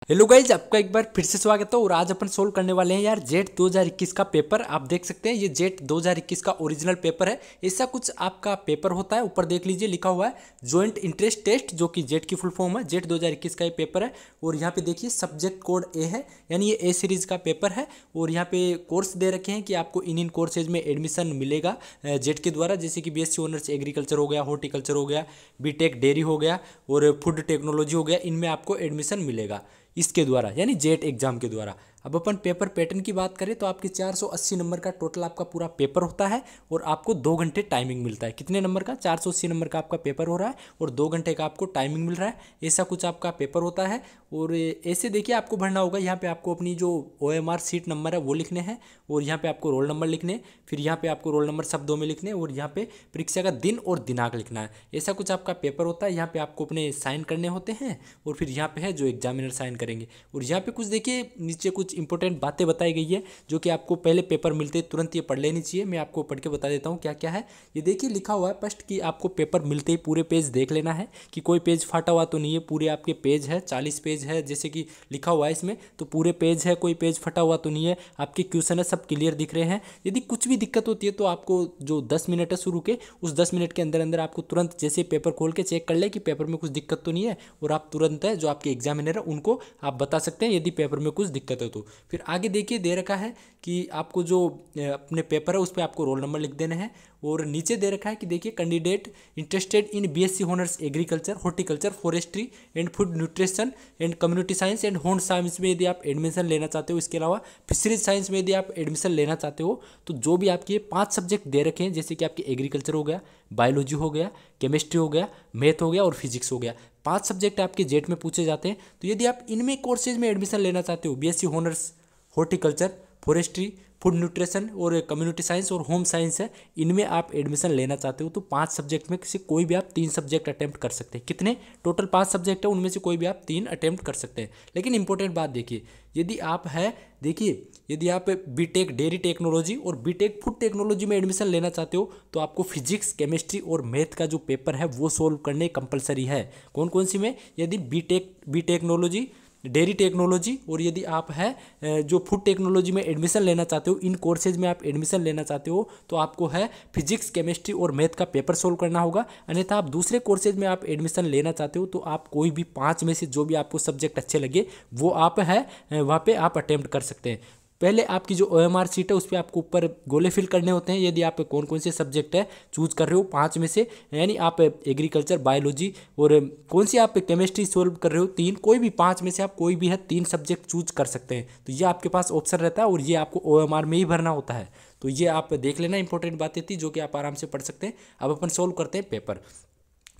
Hello guys, आपका एक बार फिर से स्वागत है। और आज अपन सोल्व करने वाले हैं यार जेट 2021 का पेपर। आप देख सकते हैं ये जेट 2021 का ओरिजिनल पेपर है। ऐसा कुछ आपका पेपर होता है। ऊपर देख लीजिए लिखा हुआ है जॉइंट इंट्रेंस टेस्ट, जो कि जेट की फुल फॉर्म है। जेट 2021 का ये पेपर है। और यहाँ पे देखिए सब्जेक्ट कोड ए है, यानी ये ए सीरीज का पेपर है। और यहाँ पे कोर्स दे रखे हैं कि आपको इन कोर्सेज में एडमिशन मिलेगा जेट के द्वारा, जैसे कि बीएससी ऑनर्स एग्रीकल्चर हो गया, हॉर्टिकल्चर हो गया, बीटेक डेयरी हो गया और फूड टेक्नोलॉजी हो गया। इनमें आपको एडमिशन मिलेगा इसके द्वारा, यानी जेट एग्जाम के द्वारा। अब अपन पेपर पैटर्न की बात करें तो आपके 480 नंबर का टोटल आपका पूरा पेपर होता है। और आपको 2 घंटे टाइमिंग मिलता है। कितने नंबर का? 480 नंबर का आपका पेपर हो रहा है और 2 घंटे का आपको टाइमिंग मिल रहा है। ऐसा कुछ आपका पेपर होता है। और ऐसे देखिए आपको भरना होगा। यहाँ पे आपको अपनी जो OMR सीट नंबर है वो लिखने हैं। और यहाँ पे आपको रोल नंबर लिखने, फिर यहाँ पे आपको रोल नंबर शब्दों में लिखने, और यहाँ पे परीक्षा का दिन और दिनांक लिखना है। ऐसा कुछ आपका पेपर होता है। यहाँ पे आपको अपने साइन करने होते हैं और फिर यहाँ पे है जो एग्जामिनर साइन करेंगे। और यहाँ पे कुछ देखिए नीचे कुछ इंपॉर्टेंट बातें बताई गई है, जो कि आपको पहले पेपर मिलते तुरंत ये पढ़ लेनी चाहिए। मैं आपको पढ़ के बता देता हूँ क्या क्या है। ये देखिए लिखा हुआ है फर्स्ट कि आपको पेपर मिलते ही पूरे पेज देख लेना है कि कोई पेज फटा हुआ तो नहीं है। पूरे आपके पेज है, 40 पेज है जैसे कि लिखा हुआ है इसमें, तो पूरे पेज है, कोई पेज फटा हुआ तो नहीं है। आपके क्वेश्चन है सब क्लियर दिख रहे हैं। यदि कुछ भी दिक्कत होती है तो आपको जो 10 मिनट है शुरू के, उस 10 मिनट के अंदर अंदर आपको तुरंत जैसे पेपर खोल के चेक कर ले कि पेपर में कुछ दिक्कत तो नहीं है, और आप तुरंत है जो आपके एग्जामिनर है उनको आप बता सकते हैं यदि पेपर में कुछ दिक्कत है तो। फिर आगे देखिए दे रखा है कि आपको जो अपने पेपर है उस पर आपको रोल नंबर लिख देना है। और नीचे दे रखा है कि देखिए candidate interested in BSc honours agriculture, horticulture, forestry and food nutrition and community science and home science में यदि आप एडमिशन लेना चाहते हो, इसके अलावा फिशरीज साइंस में यदि आप एडमिशन लेना चाहते हो, तो जो भी आपके 5 सब्जेक्ट दे रखे हैं, जैसे कि आपके एग्रीकल्चर हो गया, बायोलॉजी हो गया, केमिस्ट्री हो गया, मैथ हो गया और फिजिक्स हो गया, 5 सब्जेक्ट आपके जेट में पूछे जाते हैं। तो यदि आप इनमें कोर्सेज में एडमिशन लेना चाहते हो, BSc honours horticulture, forestry, food nutrition और कम्युनिटी साइंस और होम साइंस है, इनमें आप एडमिशन लेना चाहते हो, तो 5 सब्जेक्ट में से कोई भी आप 3 सब्जेक्ट अटेम्प्ट कर सकते हैं। कितने? टोटल 5 सब्जेक्ट है, उनमें से कोई भी आप 3 अटेम्प्ट कर सकते हैं। लेकिन इंपॉर्टेंट बात देखिए, यदि आप है देखिए यदि आप बीटेक डेयरी टेक्नोलॉजी और बीटेक फूड टेक्नोलॉजी में एडमिशन लेना चाहते हो, तो आपको फिजिक्स, केमिस्ट्री और मैथ का जो पेपर है वो सोल्व करने कंपलसरी है। कौन कौन सी में? यदि बी टेक्नोलॉजी, डेयरी टेक्नोलॉजी, और यदि आप है जो फूड टेक्नोलॉजी में एडमिशन लेना चाहते हो, इन कोर्सेज में आप एडमिशन लेना चाहते हो, तो आपको है फिजिक्स, केमिस्ट्री और मैथ का पेपर सोल्व करना होगा। अन्यथा आप दूसरे कोर्सेज में आप एडमिशन लेना चाहते हो, तो आप कोई भी 5 में से जो भी आपको सब्जेक्ट अच्छे लगे वो आप है वहाँ पे आप अटेम्प्ट कर सकते हैं। पहले आपकी जो OMR सीट है उस पर आपको ऊपर गोले फिल करने होते हैं। यदि आप कौन कौन से सब्जेक्ट है चूज कर रहे हो 5 में से, यानी आप एग्रीकल्चर, बायोलॉजी और कौन सी आप केमिस्ट्री सोल्व कर रहे हो 3, कोई भी 5 में से आप कोई भी है 3 सब्जेक्ट चूज कर सकते हैं। तो ये आपके पास ऑप्शन रहता है और ये आपको OMR में ही भरना होता है। तो ये आप देख लेना, इंपॉर्टेंट बातें थी जो कि आप आराम से पढ़ सकते हैं। अब अपन सोल्व करते हैं पेपर।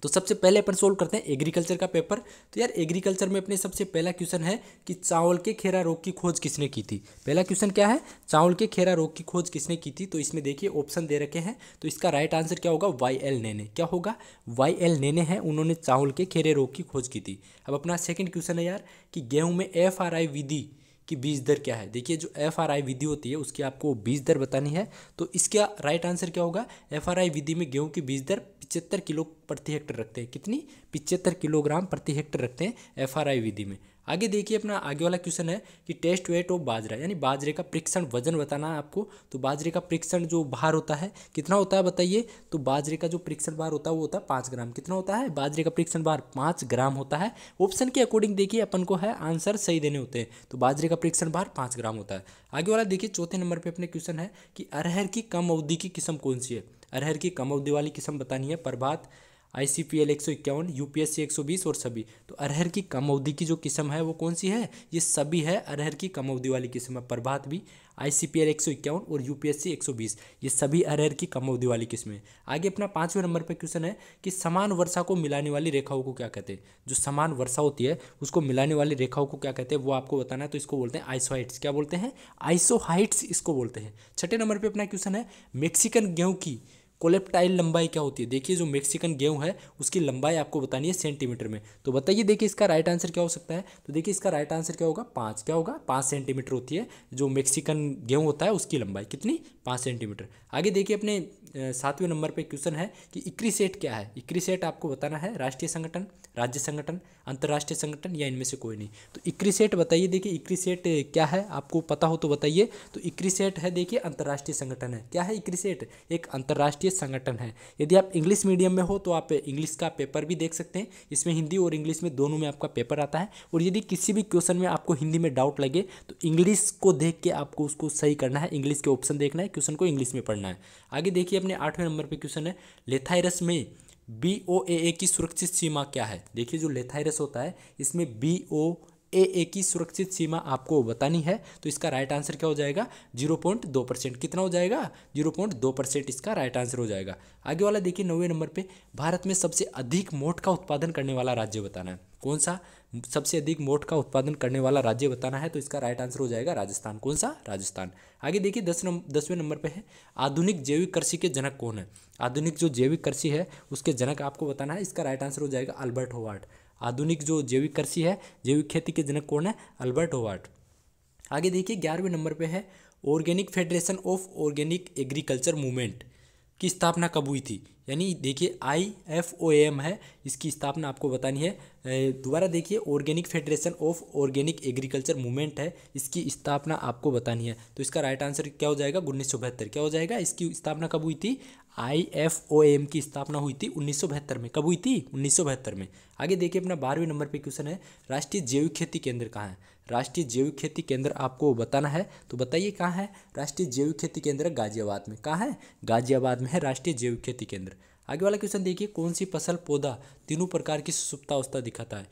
तो सबसे पहले अपन सोल्व करते हैं एग्रीकल्चर का पेपर। तो यार एग्रीकल्चर में अपने सबसे पहला क्वेश्चन है कि चावल के खेरा रोग की खोज किसने की थी। पहला क्वेश्चन क्या है? चावल के खेरा रोग की खोज किसने की थी। तो इसमें देखिए ऑप्शन दे रखे हैं, तो इसका राइट आंसर क्या होगा? YL नेने। क्या होगा? YL नेने है, उन्होंने चावल के खेरे रोग की खोज की थी। अब अपना सेकेंड क्वेश्चन है यार कि गेहूं में FRI विधि कि बीज दर क्या है। देखिए जो FRI विधि होती है उसकी आपको बीज दर बतानी है। तो इसका राइट आंसर क्या होगा? FRI विधि में गेहूं की बीज दर 75 किलो प्रति हेक्टर रखते हैं। कितनी? 75 किलोग्राम प्रति हेक्टर रखते हैं FRI विधि में। आगे देखिए अपना आगे वाला क्वेश्चन है कि टेस्ट वेट ऑफ बाजरा, यानी बाजरे का परीक्षण वजन बताना है आपको। तो बाजरे का परीक्षण जो भार होता है कितना होता है बताइए। तो बाजरे का जो परीक्षण भार होता है वो होता है 5 ग्राम। कितना होता है? बाजरे का परीक्षण भार 5 ग्राम होता है। ऑप्शन के अकॉर्डिंग देखिए अपन को है आंसर सही देने होते हैं। तो बाजरे का परीक्षण भार 5 ग्राम होता है। आगे वाला देखिए चौथे नंबर पर अपने क्वेश्चन है कि अरहर की कम अवधि की किस्म कौन सी है। अरहर की कम अवधि वाली किस्म बतानी है। प्रभात, ICPL 151, UPSC 120 और सभी। तो अरहर की कम अवधि की जो किस्म है वो कौन सी है? ये सभी है अरहर की कम अवधि वाली किस्म है। प्रभात भी, ICPL 151 और UPSC 120, ये सभी अरहर की कम अवधि वाली किस्में। आगे अपना 5वें नंबर पर क्वेश्चन है कि समान वर्षा को मिलाने वाली रेखाओं को क्या कहते हैं। जो समान वर्षा होती है उसको मिलाने वाली रेखाओं को क्या कहते हैं वो आपको बताना है। तो इसको बोलते हैं आइसोहाइट्स। क्या बोलते हैं? आइसोहाइट्स इसको बोलते हैं। छठे नंबर पर अपना क्वेश्चन है मेक्सिकन गेहूँ की कोलेप्टाइल लंबाई क्या होती है? देखिए जो मैक्सिकन गेहूं है उसकी लंबाई आपको बतानी है सेंटीमीटर में। तो बताइए देखिए इसका राइट आंसर क्या हो सकता है? तो देखिए इसका राइट आंसर क्या होगा? 5। क्या होगा? 5 सेंटीमीटर होती है जो मैक्सिकन गेहूं होता है उसकी लंबाई। कितनी? 5 सेंटीमीटर। आगे देखिए अपने 7वें नंबर पे क्वेश्चन है कि इक्री सेट क्या है? इक्री सेट आपको बताना है राष्ट्रीय संगठन, राज्य संगठन, अंतर्राष्ट्रीय संगठन या इनमें से कोई नहीं। तो इक्री सेट बताइए, देखिए इक्री सेट क्या है आपको पता हो तो बताइए। तो इक्री सेट है देखिए अंतर्राष्ट्रीय संगठन है। क्या है इक्री सेट? एक अंतर्राष्ट्रीय संगठन है। यदि आप इंग्लिश मीडियम में हो तो आप इंग्लिश का पेपर भी देख सकते हैं, इसमें हिंदी और इंग्लिश में दोनों में आपका पेपर आता है। और यदि किसी भी क्वेश्चन में आपको हिंदी में डाउट लगे तो इंग्लिश को देख के आपको उसको सही करना है, इंग्लिश के ऑप्शन देखना है, क्वेश्चन को इंग्लिश में पढ़ना है। आगे देखिए अपने 8वें नंबर पर क्वेश्चन है, लेथाइरस में BOAA की सुरक्षित सीमा क्या है? देखिए जो लेथाइरस होता है इसमें BOAA की सुरक्षित सीमा आपको बतानी है। तो इसका राइट आंसर क्या हो जाएगा? 0.2%। कितना हो जाएगा? 0.2% इसका राइट आंसर हो जाएगा। आगे वाला देखिए 9वें नंबर पे, भारत में सबसे अधिक मोठ का उत्पादन करने वाला राज्य बताना है। कौन सा सबसे अधिक मोठ का उत्पादन करने वाला राज्य बताना है? तो इसका राइट आंसर हो जाएगा राजस्थान। कौन सा? राजस्थान। आगे देखिए 10वें नंबर पे है, आधुनिक जैविक कृषि के जनक कौन है? आधुनिक जो जैविक कृषि है उसके जनक आपको बताना है। इसका राइट आंसर हो जाएगा अल्बर्ट होवार्ड। आधुनिक जो जैविक कृषि है, जैविक खेती के जनक कौन है? Albert Howard. आगे देखिए 11वें नंबर पे है, organic federation of organic agriculture movement की स्थापना कब हुई थी? यानी देखिए IFOAM है, इसकी स्थापना आपको बतानी है। दोबारा देखिए organic federation of organic agriculture movement है, इसकी स्थापना आपको बतानी है। तो इसका राइट आंसर क्या हो जाएगा? 1972। क्या हो जाएगा? इसकी स्थापना कब हुई थी? IFOAM की स्थापना हुई थी 1972 में। कब हुई थी? 1972 में। आगे देखिए अपना 12वें नंबर पे क्वेश्चन है, राष्ट्रीय जैविक खेती केंद्र कहाँ है? राष्ट्रीय जैविक खेती केंद्र आपको बताना है। तो बताइए कहाँ है? राष्ट्रीय जैविक खेती केंद्र गाजियाबाद में। कहाँ है? गाजियाबाद में है राष्ट्रीय जैविक खेती केंद्र। आगे वाला क्वेश्चन देखिए, कौन सी फसल पौधा तीनों प्रकार की सुसुप्तावस्था दिखाता है?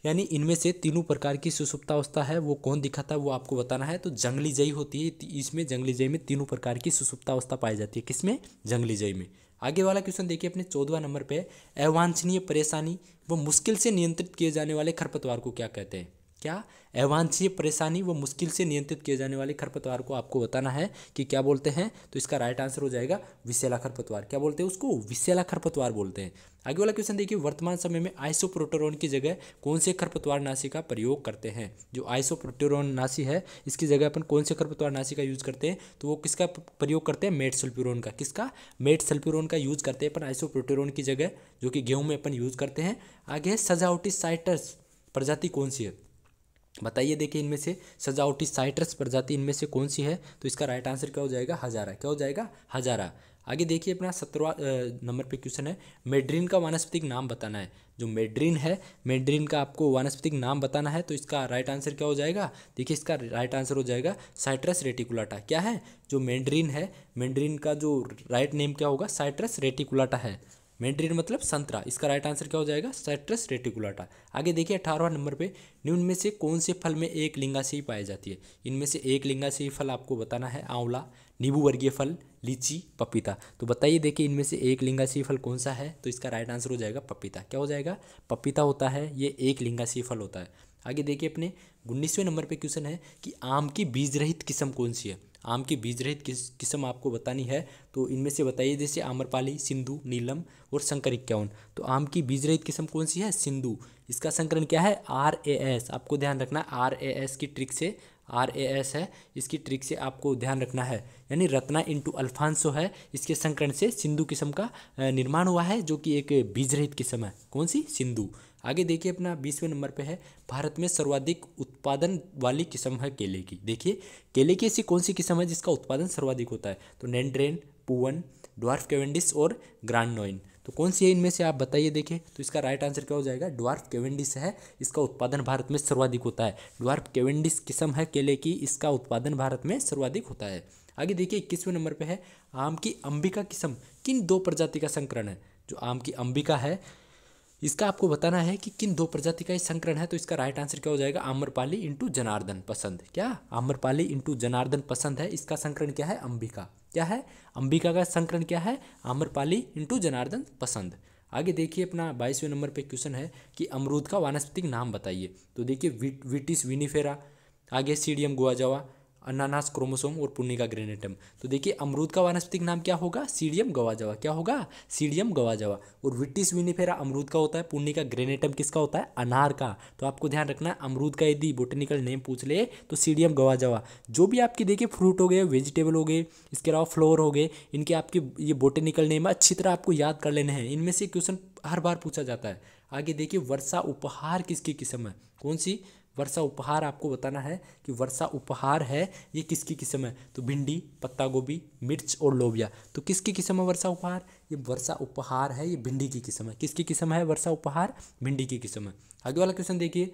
यानी इनमें से तीनों प्रकार की सुसुप्तावस्था है वो कौन दिखाता है वो आपको बताना है। तो जंगली जई होती है, इसमें जंगली जई में तीनों प्रकार की सुसुप्तावस्था पाई जाती है। किसमें? जंगली जई में। आगे वाला क्वेश्चन देखिए अपने 14वां नंबर पे, अवांछनीय परेशानी व मुश्किल से नियंत्रित किए जाने वाले खरपतवार को क्या कहते हैं? क्या? अवांछनीय परेशानी व मुश्किल से नियंत्रित किए जाने वाले खरपतवार को आपको बताना है कि क्या बोलते हैं। तो इसका राइट आंसर हो जाएगा विषैला खरपतवार। क्या बोलते हैं उसको? विषैला खरपतवार बोलते हैं। आगे वाला क्वेश्चन देखिए, वर्तमान समय में आइसोप्रोटेरोन की जगह कौन से खरपतवारनाशी का प्रयोग करते हैं? जो आइसोप्रोटेरोन नाशी है इसकी जगह अपन कौन से खरपतवारनाशी का यूज करते हैं? तो वो किसका प्रयोग करते हैं? मेट सल्फ्यूरोन का। किसका? मेट सल्फ्यूरोन का यूज करते हैं अपन आइसोप्रोटेरोन की जगह, जो कि गेहूं में अपन यूज करते हैं। आगे है सजावटी साइट्रस प्रजाति कौन सी है? बताइए देखिए इनमें से सजावटी साइट्रस प्रजाति इनमें से कौन सी है? तो इसका राइट आंसर क्या हो जाएगा? हजारा। क्या हो जाएगा? हजारा। आगे देखिए अपना 17वां नंबर पे क्वेश्चन है, मेड्रीन का वानस्पतिक नाम बताना है। जो मेड्रीन है, मेड्रीन का आपको वानस्पतिक नाम बताना है। तो इसका राइट आंसर क्या हो जाएगा? देखिए इसका राइट आंसर हो जाएगा साइट्रस रेटिकुलाटा। क्या है? जो मेड्रीन है, मेड्रीन का जो राइट नेम क्या होगा? साइट्रस रेटिकुलाटा है। मैंड्रीन मतलब संतरा। इसका राइट आंसर क्या हो जाएगा? Citrus reticulata. आगे देखिए 18वां नंबर पे, निम्न में से कौन से फल में एक लिंगाशयी पाई जाती है? इनमें से एक लिंगाशयी फल आपको बताना है। आंवला, नींबू वर्गीय फल, लीची, पपीता। तो बताइए देखिए इनमें से एक लिंगाशयी फल कौन सा है? तो इसका राइट आंसर हो जाएगा पपीता। क्या हो जाएगा? पपीता होता है, ये एक लिंगाशयी फल होता है। आगे देखिए अपने 19वें नंबर पे क्वेश्चन है कि आम की बीज रहित किस्म कौन सी है? आम की बीज रहित किस्म आपको बतानी है। तो इनमें से बताइए, जैसे आम्रपाली, सिंधु, नीलम और शंकर 51। तो आम की बीज रहित किस्म कौन सी है? सिंधु। इसका संकरण क्या है? RAS। आपको ध्यान रखना है RAS की ट्रिक से, RAS है इसकी ट्रिक से आपको ध्यान रखना है। यानी रत्ना इंटू अल्फांसो है, इसके संकरण से सिंधु किस्म का निर्माण हुआ है, जो कि एक बीज रहित किस्म है। कौन सी? सिंधु। आगे देखिए अपना 20वें नंबर पे है, भारत में सर्वाधिक उत्पादन वाली किस्म है केले की। देखिए केले की ऐसी कौन सी किस्म है जिसका उत्पादन सर्वाधिक होता है? तो नैंड्रेन, पुवन, ड्वार्फ कैवेंडिश और ग्रांड नोइन। तो कौन सी है इनमें से आप बताइए। देखिए तो इसका राइट आंसर क्या हो जाएगा? ड्वार्फ कैवेंडिश है, इसका उत्पादन भारत में सर्वाधिक होता है। ड्वार्फ कैवेंडिश किस्म है केले की, इसका उत्पादन भारत में सर्वाधिक होता है। आगे देखिए 21वें नंबर पे है, आम की अंबिका किस्म किन दो प्रजाति का संकरण है? जो आम की अंबिका है इसका आपको बताना है कि किन दो प्रजाति का ये संकरण है। तो इसका राइट आंसर क्या हो जाएगा? आम्रपाली इंटू जनार्दन पसंद। क्या? आम्रपाली इंटू जनार्दन पसंद है, इसका संकरण क्या है? अंबिका। क्या है? अंबिका का संकरण क्या है? आम्रपाली इंटू जनार्दन पसंद। आगे देखिए अपना 22वें नंबर पे क्वेश्चन है कि अमरूद का वानस्पतिक नाम बताइए। तो देखिए विटिस विनिफेरा, आगे सीडियम गुआजावा, अनानास क्रोमोसोम और पुर्निका ग्रेनेटम। तो देखिए अमरूद का वानस्पतिक नाम क्या होगा, सीडियम गवाजावा। क्या होगा, सीडियम गवाजावा। और विटिस विनिफेरा अमरूद का होता है, पुर्निका ग्रेनेटम किसका होता है, अनार का। तो आपको ध्यान रखना है अमरूद का यदि बोटेनिकल नेम पूछ ले तो सीडियम गवाजावा। जो भी आपके देखिए फ्रूट हो गए, वेजिटेबल हो गए, इसके अलावा फ्लोर हो गए, इनके आपके ये बोटेनिकल नेम अच्छी तरह आपको याद कर लेने हैं। इनमें से क्वेश्चन हर बार पूछा जाता है। आगे देखिए वर्षा उपहार किसकी किस्म है, कौन सी, वर्षा उपहार आपको बताना है कि वर्षा उपहार है ये किसकी किस्म है। तो भिंडी, पत्ता गोभी, मिर्च और लोबिया। तो किसकी किस्म है वर्षा उपहार, ये वर्षा उपहार है, ये भिंडी की किस्म है। किसकी किस्म है वर्षा उपहार, भिंडी की किस्म है। आगे वाला क्वेश्चन देखिए,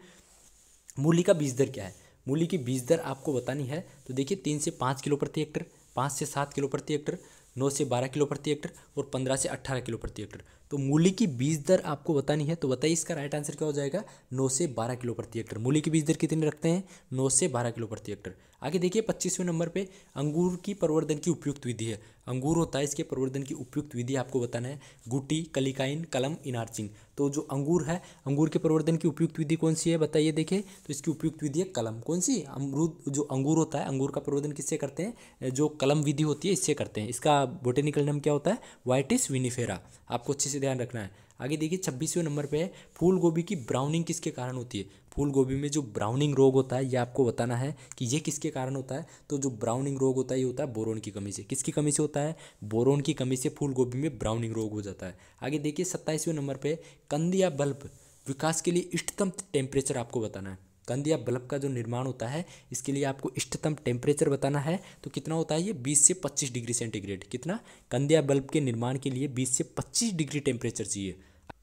मूली का बीज दर क्या है। मूली की बीज दर आपको बतानी है। तो देखिए 3 से 5 किलो प्रति हेक्टर, 5 से 7 किलो प्रति हेक्टर, 9 से 12 किलो प्रति हेक्टर और 15 से 18 किलो प्रति हेक्टर। तो मूली की बीज दर आपको बतानी है। तो बताइए इसका राइट आंसर क्या हो जाएगा, 9 से 12 किलो प्रति हेक्टर। मूली की बीज दर कितनी रखते हैं, 9 से 12 किलो प्रति हेक्टर। आगे देखिए 25वें नंबर पे अंगूर की प्रवर्धन की उपयुक्त विधि है। अंगूर होता है, इसके प्रवर्धन की उपयुक्त विधि आपको बताना है। गुटी, कलिकाइन, कलम, इनार्चिंग। तो जो अंगूर है, अंगूर के प्रवर्धन की उपयुक्त विधि कौन सी है बताइए। देखिए तो इसकी उपयुक्त विधि है कलम। कौन सी, अमरूद जो अंगूर होता है, अंगूर का प्रवर्धन किससे करते हैं, जो कलम विधि होती है इससे करते हैं। इसका बोटेनिकल नेम क्या होता है, वाइटिस विनिफेरा। आपको अच्छे से ध्यान रखना है। आगे देखिए 26वें नंबर पे है, फूल गोभी की ब्राउनिंग किसके कारण होती है। फूल गोभी में जो ब्राउनिंग रोग होता है ये आपको बताना है कि ये किसके कारण होता है। तो जो ब्राउनिंग रोग होता है ये होता है बोरोन की कमी से। किसकी कमी से होता है, बोरोन की कमी से फूल गोभी में ब्राउनिंग रोग हो जाता है। आगे देखिए 27वें नंबर पे कंद या बल्ब विकास के लिए इष्टतम टेम्परेचर आपको बताना है। कंद या बल्ब का जो निर्माण होता है इसके लिए आपको इष्टतम टेम्परेचर बताना है। तो कितना होता है ये, 20 से 25 डिग्री सेंटीग्रेड। कितना, कंद या बल्ब के निर्माण के लिए 20 से 25 डिग्री टेम्परेचर चाहिए।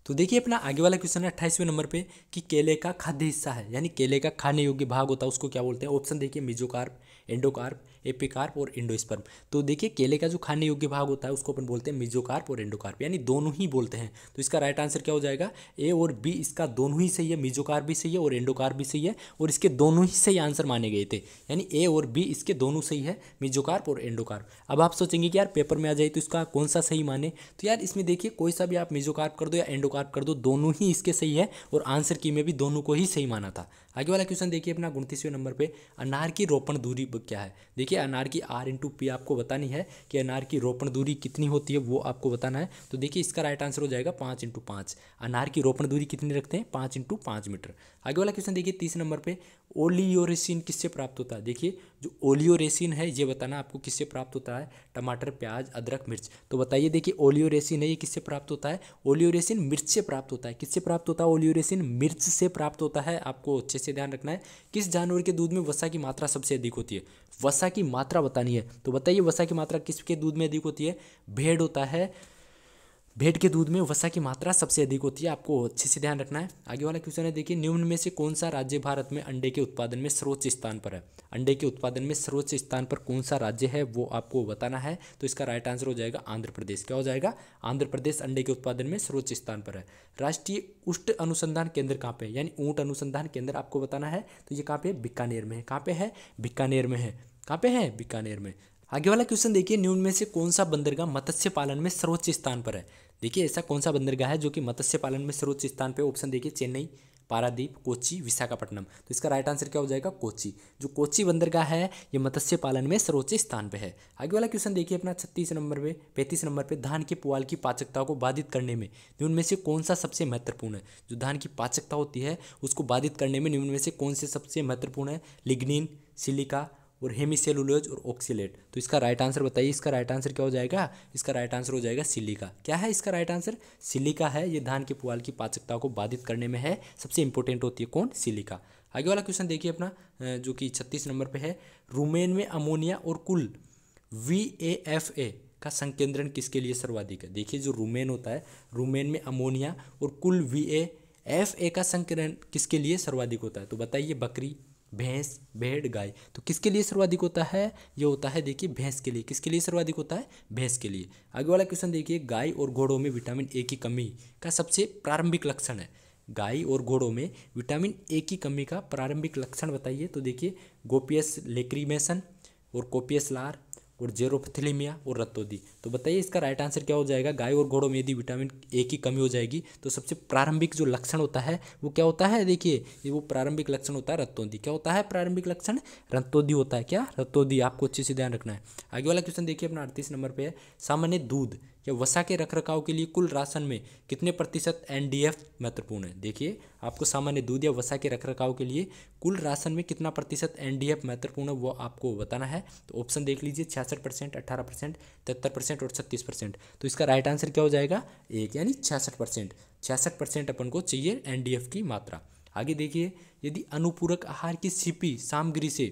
तो देखिए अपना आगे वाला क्वेश्चन है 28वें नंबर पे कि केले का खाद्य हिस्सा है, यानी केले का खाने योग्य भाग होता है उसको क्या बोलते हैं। ऑप्शन देखिए मेसोकार्प, एंडोकार्प, एपिकार्प और एंडोस्पर्म। तो देखिए केले का जो खाने योग्य भाग होता है उसको अपन बोलते हैं मेसोकार्प और एंडोकार्प, यानी दोनों ही बोलते हैं। तो इसका राइट आंसर क्या हो जाएगा, ए और बी, इसका दोनों ही सही है। मेसोकार्प भी सही है और एंडोकार्प भी सही है, और इसके दोनों ही सही आंसर माने गए थे, यानी ए और बी इसके दोनों सही है, मेसोकार्प और एंडोकार्प। अब आप सोचेंगे कि यार पेपर में आ जाए तो इसका कौन सा सही माने। तो यार इसमें देखिए कोई सा भी आप मेसोकार्प कर दो या एंडोकार्प कर दो, दोनों ही इसके सही है, और आंसर की में भी दोनों को ही सही माना था। आगे वाला क्वेश्चन देखिए अपना 29वें नंबर पे, अनार की रोपण दूरी क्या है। देखिए अनार की R/P आपको बतानी है कि अनार की रोपण दूरी कितनी होती है, वो आपको बताना है। तो देखिए इसका राइट आंसर हो जाएगा 5/5। अनार की रोपण दूरी कितनी रखते हैं, 5/5 मीटर। आगे वाला क्वेश्चन देखिए 30 नंबर पे, ओलियोरेसिन किससे प्राप्त होता है। देखिए जो ओलियोरेसिन है ये बताना आपको किससे प्राप्त होता है, टमाटर, प्याज, अदरक, मिर्च। तो बताइए देखिए ओलियोरेसिन है ये किससे प्राप्त होता है, ओलियोरेसिन मिर्च से प्राप्त होता है। किससे प्राप्त होता है, ओलियोरेसिन मिर्च से प्राप्त होता है। आपको अच्छे से ध्यान रखना है। किस जानवर के दूध में वसा की मात्रा सबसे अधिक होती है, वसा की मात्रा बतानी है। तो बताइए वसा की मात्रा किसके दूध में अधिक होती है, भेड़ होता है, भेड़ के दूध में वसा की मात्रा सबसे अधिक होती है। आपको अच्छे से ध्यान रखना है। आगे वाला क्वेश्चन है देखिए, निम्न में से कौन सा राज्य भारत में अंडे के उत्पादन में सर्वोच्च स्थान पर है। अंडे के उत्पादन में सर्वोच्च स्थान पर कौन सा राज्य है वो आपको बताना है। तो इसका राइट आंसर हो जाएगा आंध्र प्रदेश। क्या हो जाएगा, आंध्र प्रदेश अंडे के उत्पादन में सर्वोच्च स्थान पर है। राष्ट्रीय ऊष्ट अनुसंधान केंद्र कहाँ पे है, यानी ऊँट अनुसंधान केंद्र आपको बताना है। तो ये कहाँ पे, बीकानेर में है। कहाँ पे है, बीकानेर में है। कहाँ पे है, बीकानेर में। आगे वाला क्वेश्चन देखिए, निम्न में से कौन सा बंदरगाह मत्स्य पालन में सर्वोच्च स्थान पर है। देखिए ऐसा कौन सा बंदरगाह है जो कि मत्स्य पालन में सर्वोच्च स्थान पे। ऑप्शन देखिए चेन्नई, पारादीप, कोच्चि, विशाखापट्टनम। तो इसका राइट आंसर क्या हो जाएगा, कोच्चि। जो कोच्चि बंदरगाह है ये मत्स्य पालन में सर्वोच्च स्थान पे है। आगे वाला क्वेश्चन देखिए अपना 35 नंबर पे, 35 नंबर पे, धान के पुआल की पाचकता को बाधित करने में निम्न में से कौन सा सबसे महत्वपूर्ण है। जो धान की पाचकता होती है उसको बाधित करने में निम्न में से कौन से सबसे महत्वपूर्ण है, लिग्निन, सिलिका और हेमीसेलुलोज और ऑक्सीलेट। तो इसका राइट आंसर बताइए, इसका राइट आंसर क्या हो जाएगा, इसका राइट आंसर हो जाएगा सिलिका। क्या है इसका राइट आंसर, सिलिका है। ये धान के पुआल की पाचकता को बाधित करने में है, सबसे इंपॉर्टेंट होती है कौन, सिलिका। आगे वाला क्वेश्चन देखिए अपना जो कि 36 नंबर पे है, रूमेन में अमोनिया और कुल VAFA का संकेंद्रण किसके लिए सर्वाधिक है। देखिए जो रूमेन होता है, रूमेन में अमोनिया और कुल VAFA का संकेंद्रण किसके लिए सर्वाधिक होता है। तो बताइए बकरी, भैंस, भेड़, गाय। तो किसके लिए सर्वाधिक होता है, ये होता है देखिए भैंस के लिए। किसके लिए सर्वाधिक होता है, भैंस के लिए। आगे वाला क्वेश्चन देखिए, गाय और घोड़ों में विटामिन ए की कमी का सबसे प्रारंभिक लक्षण है। गाय और घोड़ों में विटामिन ए की कमी का प्रारंभिक लक्षण बताइए। तो देखिए गोपियस लेक्रीमेशन और कोपियस लार और जेरोप्थिलीमिया और रतौंधी। तो बताइए इसका राइट आंसर क्या हो जाएगा। गाय और घोड़ों में यदि विटामिन ए की कमी हो जाएगी तो सबसे प्रारंभिक जो लक्षण होता है वो क्या होता है, देखिए ये वो प्रारंभिक लक्षण होता है रतौंधी। क्या होता है प्रारंभिक लक्षण, रतौंधी होता है। क्या, रतौंधी। आपको अच्छे से ध्यान रखना है। आगे वाला क्वेश्चन देखिए अपना 38 नंबर पे है, सामान्य दूध या वसा के रखरखाव के लिए कुल राशन में कितने प्रतिशत एनडीएफ महत्वपूर्ण है। देखिए आपको सामान्य दूध या वसा के रखरखाव के लिए कुल राशन में कितना प्रतिशत एनडीएफ महत्वपूर्ण है वो आपको बताना है। तो ऑप्शन देख लीजिए, 66%, 18%, 73% और 36%। तो इसका राइट आंसर क्या हो जाएगा, 1 यानी 66%। 66% अपन को चाहिए एनडीएफ की मात्रा। आगे देखिए, यदि अनुपूरक आहार की सीपी सामग्री से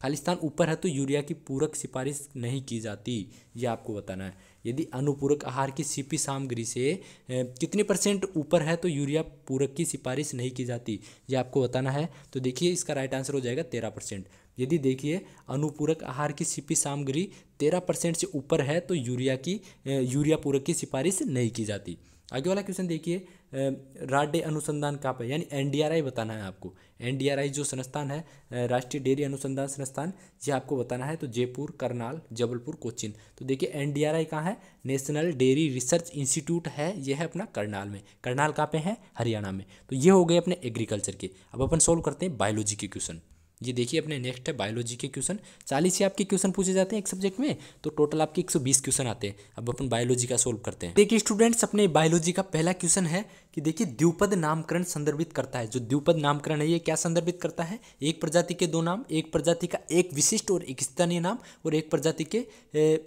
खालिस्तान ऊपर है तो यूरिया की पूरक सिफारिश नहीं की जाती, ये आपको बताना है। यदि अनुपूरक आहार की सीपी सामग्री से कितने % ऊपर है तो यूरिया पूरक की सिफारिश नहीं की जाती, ये आपको बताना है। तो देखिए इसका राइट आंसर हो जाएगा 13%। यदि देखिए अनुपूरक आहार की सीपी सामग्री 13% से ऊपर है तो यूरिया पूरक की सिफारिश नहीं की जाती। आगे वाला क्वेश्चन देखिए, राडे अनुसंधान कहाँ पे, यानी एनडीआरआई बताना है आपको। एनडीआरआई जो संस्थान है राष्ट्रीय डेयरी अनुसंधान संस्थान, ये आपको बताना है। तो जयपुर, करनाल, जबलपुर, कोचीन। तो देखिए एनडीआरआई कहाँ है, नेशनल डेयरी रिसर्च इंस्टीट्यूट है, यह है अपना करनाल में। करनाल कहाँ पे है, हरियाणा में। तो ये हो गए अपने एग्रीकल्चर के। अब अपन सोल्व करते हैं बायोलॉजी के क्वेश्चन। ये देखिए अपने नेक्स्ट है बायोलॉजी के क्वेश्चन। 40 से आपके क्वेश्चन पूछे जाते हैं एक सब्जेक्ट में, तो टोटल आपके 120 क्वेश्चन आते हैं। अब अपन बायोलॉजी का सोल्व करते हैं। देखिए स्टूडेंट्स, अपने बायोलॉजी का पहला क्वेश्चन है कि देखिए द्विपद नामकरण संदर्भित करता है। जो द्विपद नामकरण है ये क्या संदर्भित करता है, एक प्रजाति के दो नाम, एक प्रजाति का एक विशिष्ट और एक स्थानीय नाम, और एक प्रजाति के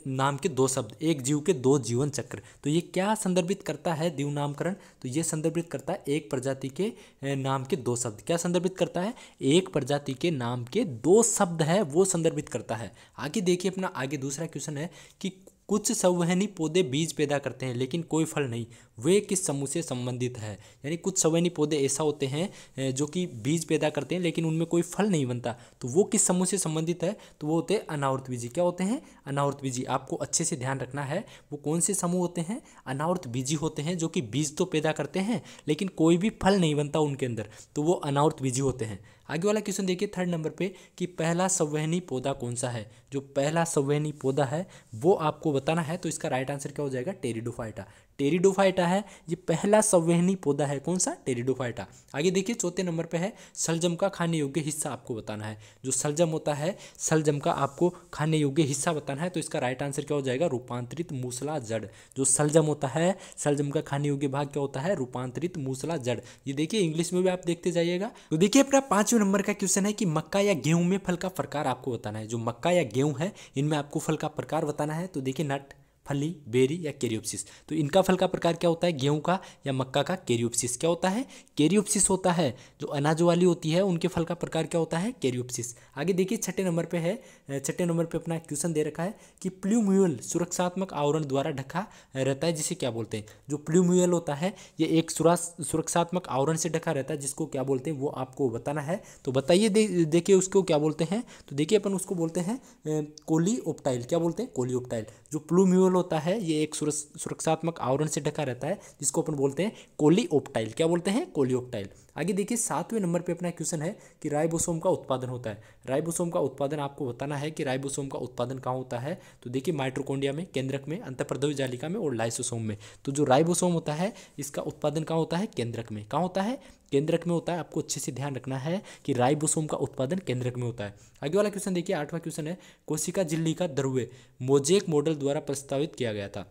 नाम के दो शब्द, एक जीव के दो जीवन चक्र। तो ये क्या संदर्भित करता है द्विपद नामकरण, तो ये संदर्भित करता है एक प्रजाति के नाम के दो शब्द। क्या संदर्भित करता है, एक प्रजाति के नाम के दो शब्द है वो संदर्भित करता है। आगे देखिए अपना आगे दूसरा क्वेश्चन है कि कुछ संवहनी पौधे बीज पैदा करते हैं लेकिन कोई फल नहीं, वे किस समूह से संबंधित है। यानी कुछ संवहनी पौधे ऐसा होते हैं जो कि बीज पैदा करते हैं लेकिन उनमें कोई फल नहीं बनता, तो वो किस समूह से संबंधित है, तो वो होते हैं अनावर्तबीजी। क्या होते हैं, अनावर्तबीजी। आपको अच्छे से ध्यान रखना है वो कौन से समूह होते हैं, अनावर्तबीजी होते हैं, जो कि बीज तो पैदा करते हैं लेकिन कोई भी फल नहीं बनता उनके अंदर, तो वो अनावर्तबीजी होते हैं। आगे वाला क्वेश्चन देखिए 3rd नंबर पे कि पहला संवहनी पौधा कौन सा है। जो पहला संवहनी पौधा है वो आपको बताना है। तो इसका राइट आंसर क्या हो जाएगा, टेरिडोफाइटा। टेरिडोफाइटा है ये पहला संवहनी पौधा है, कौन सा, टेरिडोफाइटा। आगे देखिए 4थे नंबर पे है शलजम का खाने योग्य हिस्सा आपको बताना है। जो शलजम होता है, शलजम का आपको खाने योग्य हिस्सा बताना है। तो इसका राइट आंसर क्या हो जाएगा, रूपांतरित मूसला जड़। जो शलजम होता है, शलजम का खाने योग्य भाग क्या होता है, रूपांतरित मूसला जड़। ये देखिए इंग्लिश में भी आप देखते जाइएगा। तो देखिए अपना 5वें नंबर का क्वेश्चन है कि मक्का या गेहूं में फल का प्रकार आपको बताना है। जो मक्का या गेहूं है इनमें आपको फल का प्रकार बताना है। तो देखिए नट, फली, बेरी या कैरियोप्सिस। तो इनका फल का प्रकार क्या होता है, गेहूं का या मक्का का, कैरियोप्सिस। क्या होता है, कैरियोप्सिस होता है। जो अनाज वाली होती है उनके फल का प्रकार क्या होता है, कैरियोप्सिस। आगे देखिए 6ठे नंबर पे है, 6ठे नंबर पे अपना क्वेश्चन दे रखा है कि प्लूम्यूल सुरक्षात्मक आवरण द्वारा ढका रहता है, जिसे क्या बोलते हैं। जो प्लूम्यूल होता है ये एक सुरक्षात्मक आवरण से ढका रहता है, जिसको क्या बोलते हैं वो आपको बताना है। तो बताइए देखिए उसको क्या बोलते हैं। तो देखिए अपन उसको बोलते हैं कोलियोप्टाइल। क्या बोलते हैं, कोलियोप्टाइल। जो प्लूम्यूल होता है ये एक सुरक्षात्मक आवरण से ढका रहता है, जिसको अपन बोलते हैं कोलियोप्टाइल। क्या बोलते हैं, कोलियोप्टाइल। आगे देखिए 7वें नंबर पे अपना क्वेश्चन है कि राइबोसोम का उत्पादन होता है। राइबोसोम का उत्पादन आपको बताना है कि राइबोसोम का उत्पादन कहाँ होता है। तो देखिए माइटोकॉन्ड्रिया में, केंद्रक में, अंतःप्रद्रव्य जालिका में और लाइसोसोम में। तो जो राइबोसोम होता है इसका उत्पादन कहाँ होता है, केंद्रक में। कहाँ होता है, केंद्रक में होता है। आपको अच्छे से ध्यान रखना है कि राइबोसोम का उत्पादन केंद्रक में होता है। आगे वाला क्वेश्चन देखिए 8वां क्वेश्चन है कोशिका झिल्ली का द्रव्य मोजेक मॉडल द्वारा प्रस्तावित किया गया था।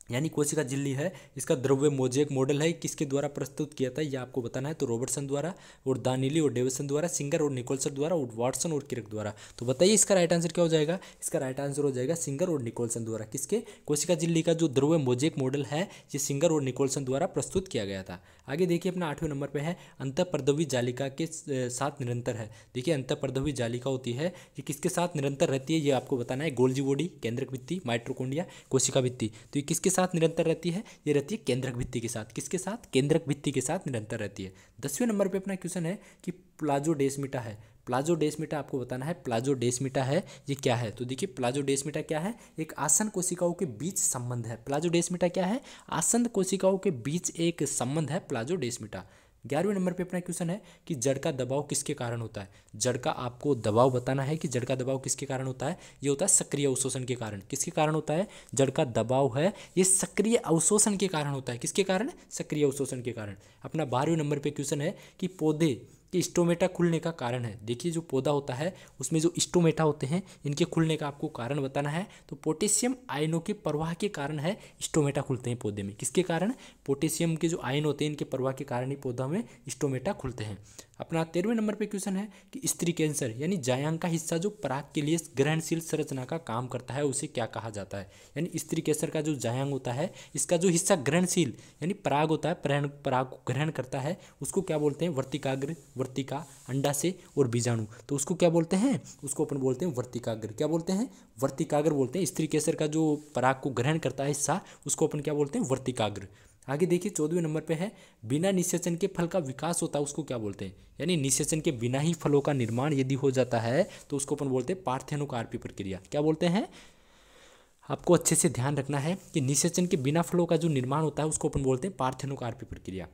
यानी कोशिका झिल्ली है इसका द्रव्य मोजेक मॉडल है, किसके द्वारा प्रस्तुत किया था ये आपको बताना है। तो रॉबर्टसन द्वारा और दानिली और डेविसन द्वारा, सिंगर और निकोलसन द्वारा और वाटसन और किरक द्वारा। तो बताइए इसका राइट आंसर क्या हो जाएगा, इसका राइट आंसर हो जाएगा सिंगर और निकोलसन द्वारा। किसके, कोशिका झिल्ली का जो द्रव्य मोजेक मॉडल है ये सिंगर और निकोलसन द्वारा प्रस्तुत किया गया था। आगे देखिए अपना 8वें नंबर पर है अंतःप्रद्रव्य जालिका के साथ निरंतर है। देखिए अंतःप्रद्रव्य जालिका होती है ये किसके साथ निरंतर रहती है ये आपको बताना है। गोल्जी बॉडी, केंद्रक भित्ति, माइटोकॉन्ड्रिया, कोशिका भित्ति। तो ये किसके साथ निरंतर रहती है, ये रहती है केंद्रक भित्ति के साथ। किसके साथ, केंद्रक भित्ति के साथ निरंतर रहती है। 10वें नंबर पे अपना क्वेश्चन है कि प्लाज़ोडेस्माटा है। प्लाज़ोडेस्माटा आपको बताना है, प्लाज़ोडेस्माटा है ये क्या है। तो देखिए प्लाज़ोडेस्माटा क्या है, एक आसन्न कोशिकाओं के बीच संबंध है। प्लाज़ोडेस्माटा क्या है, आसन्न कोशिकाओं के बीच एक संबंध है प्लाज़ोडेस्माटा। 11वें नंबर पे अपना क्वेश्चन है कि जड़ का दबाव किसके कारण होता है। जड़ का आपको दबाव बताना है कि जड़ का दबाव किसके कारण होता है। ये होता है सक्रिय अवशोषण के कारण। किसके कारण होता है जड़ का दबाव है, ये सक्रिय अवशोषण के कारण होता है। किसके कारण, सक्रिय अवशोषण के कारण। अपना 12वें नंबर पे क्वेश्चन है कि पौधे कि स्टोमेटा खुलने का कारण है। देखिए जो पौधा होता है उसमें जो स्टोमेटा होते हैं इनके खुलने का आपको कारण बताना है। तो पोटेशियम आयनों के प्रवाह के कारण है स्टोमेटा खुलते हैं पौधे में। किसके कारण, पोटेशियम के जो आयन होते हैं इनके प्रवाह के कारण ही पौधा में स्टोमेटा खुलते हैं। अपना 13वें नंबर पे क्वेश्चन है कि स्त्री कैंसर यानी जायांग का हिस्सा जो पराग के लिए ग्रहणशील संरचना का काम करता है उसे क्या कहा जाता है। यानी स्त्री कैंसर का जो जायांग होता है इसका जो हिस्सा ग्रहणशील यानी पराग होता है, पराग को ग्रहण करता है, उसको क्या बोलते हैं, वर्तिकाग्र। वर्तिका अंडाशय और बीजाणु, तो उसको क्या बोलते हैं, उसको अपन बोलते हैं वर्तिकाग्र। क्या बोलते हैं, वर्तिकाग्र बोलते हैं। स्त्री कैंसर का जो पराग को ग्रहण करता है हिस्सा उसको अपन क्या बोलते हैं, वर्तिकाग्र। आगे देखिए 14वें नंबर पे है बिना निषेचन के फल का विकास होता है उसको क्या बोलते हैं। यानी निषेचन के बिना ही फलों का निर्माण यदि हो जाता है तो उसको अपन बोलते हैं पार्थेनोकार्पी प्रक्रिया। क्या बोलते हैं, आपको अच्छे से ध्यान रखना है कि निषेचन के बिना फलों का जो निर्माण होता है उसको अपन बोलते हैं पार्थेनोकार्पी प्रक्रिया।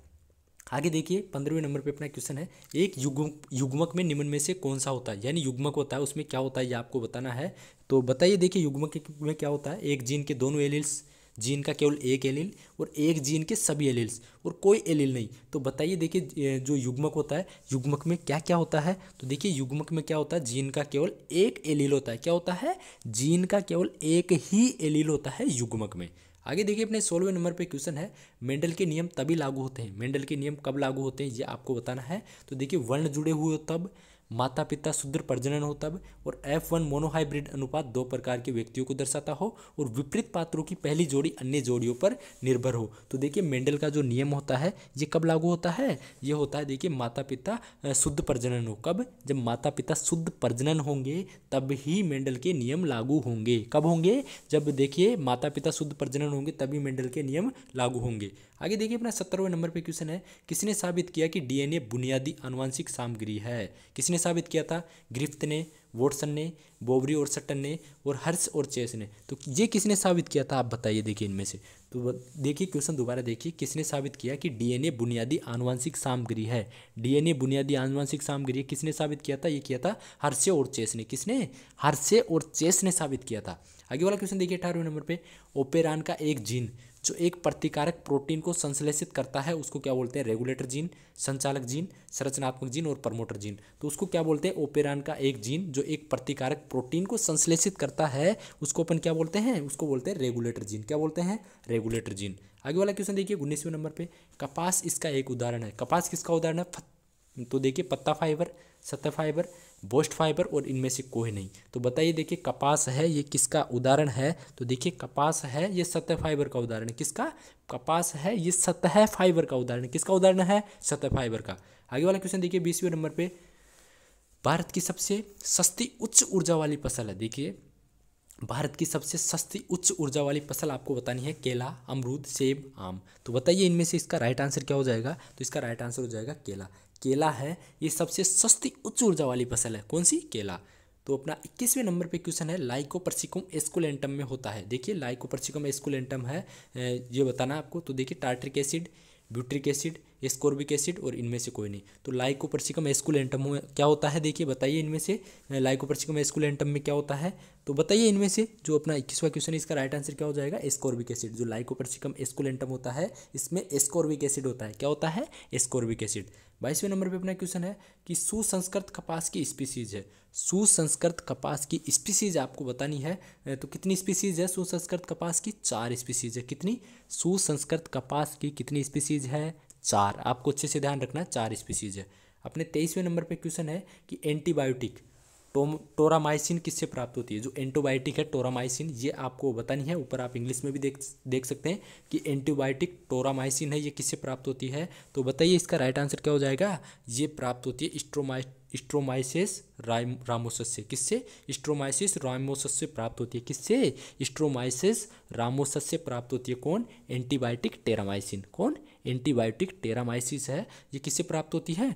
आगे देखिए 15वें नंबर पे अपना क्वेश्चन है एक युग्मक में निम्न में से कौन सा होता है। यानी युग्मक होता है उसमें क्या होता है ये आपको बताना है। तो बताइए, देखिए युग्मक में क्या होता है, एक जीन के दोनों एलील्स, जीन का केवल एक एलील और एक जीन के सभी एलील्स और कोई एलील नहीं। तो बताइए देखिए जो युग्मक होता है युग्मक में क्या क्या होता है। तो देखिए युग्मक में क्या होता है, जीन का केवल एक एलील होता है। क्या होता है, जीन का केवल एक ही एलील होता है युग्मक में। आगे देखिए अपने 16वें नंबर पे क्वेश्चन है मेंडल के नियम तभी लागू होते हैं। मेंडल के नियम कब लागू होते हैं ये आपको बताना है। तो देखिए वर्ण जुड़े हुए हो तब, माता पिता शुद्ध प्रजनन हो तब, और F1 मोनोहाइब्रिड अनुपात दो प्रकार के व्यक्तियों को दर्शाता हो, और विपरीत पात्रों की पहली जोड़ी अन्य जोड़ियों पर निर्भर हो। तो देखिए मेंडल का जो नियम होता है ये कब लागू होता है, ये होता है देखिए माता पिता शुद्ध प्रजनन हो। कब, जब माता पिता शुद्ध प्रजनन होंगे तब ही मेंडल के नियम लागू होंगे। कब होंगे, जब देखिए माता पिता शुद्ध प्रजनन होंगे तभी मेंडल के नियम लागू होंगे। आगे देखिए अपना 17वें नंबर पे क्वेश्चन है किसने साबित किया कि डीएनए बुनियादी आनुवंशिक सामग्री है। किसने साबित किया था, ग्रिफ्थ ने, वॉटसन ने, बोवरी और सटन ने, और हर्ष और चेस ने। तो ये किसने साबित किया था आप बताइए देखिए इनमें से। तो देखिए क्वेश्चन दोबारा देखिए, किसने साबित किया कि डीएनए बुनियादी आनुवंशिक सामग्री है। डीएनए बुनियादी आनुवंशिक सामग्री किसने साबित किया था, ये किया था हर्षे और चेस ने। किसने, हर्षे और चेस ने साबित किया था। आगे वाला क्वेश्चन देखिए 18वें नंबर पे ओपेरान का एक जीन जो एक प्रतिकारक प्रोटीन को संश्लेषित करता है उसको क्या बोलते हैं, रेगुलेटर जीन, संचालक जीन, संरचनात्मक जीन और प्रमोटर जीन। तो उसको क्या बोलते हैं, ओपेरान का एक जीन जो एक प्रतिकारक प्रोटीन को संश्लेषित करता है उसको अपन क्या बोलते हैं, उसको बोलते हैं रेगुलेटर जीन। क्या बोलते हैं, रेगुलेटर जीन। आगे वाला क्वेश्चन देखिए 19वें नंबर पे कपास इसका एक उदाहरण है। कपास किसका उदाहरण है, तो देखिए पत्ता फाइबर, सतह फाइबर, बोस्ट फाइबर और इनमें से कोई नहीं। तो बताइए देखिए कपास है ये किसका उदाहरण है। तो देखिए कपास है ये सतह फाइबर का उदाहरण है। किसका, कपास है ये सतह फाइबर का उदाहरण है। किसका उदाहरण है, सतह फाइबर का। आगे वाला क्वेश्चन देखिए 20वें नंबर पे भारत की सबसे सस्ती उच्च ऊर्जा वाली फसल है। देखिए भारत की सबसे सस्ती उच्च ऊर्जा वाली फसल आपको बतानी है, केला, अमरूद, सेब, आम। तो बताइए इनमें से इसका राइट आंसर क्या हो जाएगा। तो इसका राइट आंसर हो जाएगा केला। केला है ये सबसे सस्ती उच्च ऊर्जा वाली फसल है। कौन सी, केला। तो अपना 21वें नंबर पे क्वेश्चन है लाइकोपर्सिकम एस्कुलेंटम में होता है। देखिए लाइकोपर्सिकम एस्कुलेंटम है ये बताना आपको। तो देखिए tartaric acid, butyric acid, ascorbic acid और इनमें से कोई नहीं। तो लाइकोपर्सिकम एस्कुलेंटम में क्या होता है, देखिए बताइए इनमें से लाइकोपर्सिकम एस्कुलेंटम में क्या होता है। तो बताइए इनमें से जो अपना 21वां क्वेश्चन है इसका राइट आंसर क्या हो जाएगा, एस्कोर्बिक एसिड। जो लाइकोपर्सिकम एस्कुलेंटम होता है इसमें एस्कोर्बिक एसिड होता है। क्या होता है, एस्कोर्बिक एसिड। 22वें नंबर पे अपना क्वेश्चन है कि सुसंस्कृत कपास की स्पीसीज है। सुसंस्कृत कपास की स्पीसीज आपको बतानी है। तो कितनी स्पीसीज है सुसंस्कृत कपास की, 4 स्पीसीज है। कितनी, सुसंस्कृत कपास की कितनी स्पीसीज है, 4। आपको अच्छे से ध्यान रखना, 4 स्पीसीज है। अपने 23वें नंबर पे क्वेश्चन है कि एंटीबायोटिक टोरामाइसिन किससे प्राप्त होती है। जो एंटीबायोटिक है टोरामाइसिन ये आपको बतानी है। ऊपर आप इंग्लिश में भी देख सकते हैं कि एंटीबायोटिक टोरामाइसिन है ये किससे प्राप्त होती है। तो बताइए इसका राइट आंसर क्या हो जाएगा, ये प्राप्त होती है स्ट्रोमाइसिस रामोसस से। किससे, स्ट्रोमाइसिस रामोसस से प्राप्त होती है। किससे, स्ट्रोमाइसिस रामोसस से प्राप्त होती है। कौन, एंटीबायोटिक टेरामाइसिन। कौन, एंटीबायोटिक टेरामाइसिस है ये किससे प्राप्त होती है,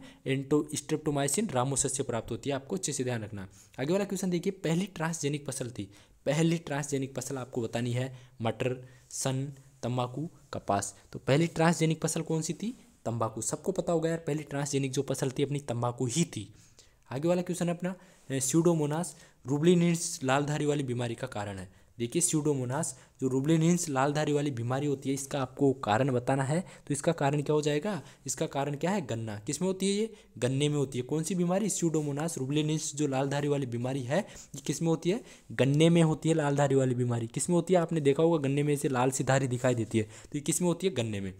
स्ट्रेप्टोमाइसिन रामोसस से प्राप्त होती है। आपको अच्छे से ध्यान रखना। आगे वाला क्वेश्चन देखिए पहली ट्रांसजेनिक फसल थी। पहली ट्रांसजेनिक फसल आपको बतानी है, मटर, सन, तंबाकू, कपास। तो पहली ट्रांसजेनिक फसल कौन सी थी, तंबाकू। सबको पता होगा यार, पहली ट्रांसजेनिक जो फसल थी अपनी तंबाकू ही थी। आगे वाला क्वेश्चन है अपना, स्यूडोमोनास रूबिलिनिन्स लालधारी वाली बीमारी का कारण है। देखिए स्यूडोमोनास जो रूबिलिनिन्स लालधारी वाली बीमारी होती है, इसका आपको कारण बताना है। तो इसका कारण क्या हो जाएगा, इसका कारण क्या है, गन्ना। किस में होती है, ये गन्ने में होती है। कौन सी बीमारी, स्यूडोमोनास रूबिलिनिन्स जो लालधारी वाली बीमारी है, ये किस में होती है, गन्ने में होती है। लालधारी वाली बीमारी किस में होती है, आपने देखा होगा गन्ने में से लाल सी धारी दिखाई देती है, तो ये किस में होती है, गन्ने में।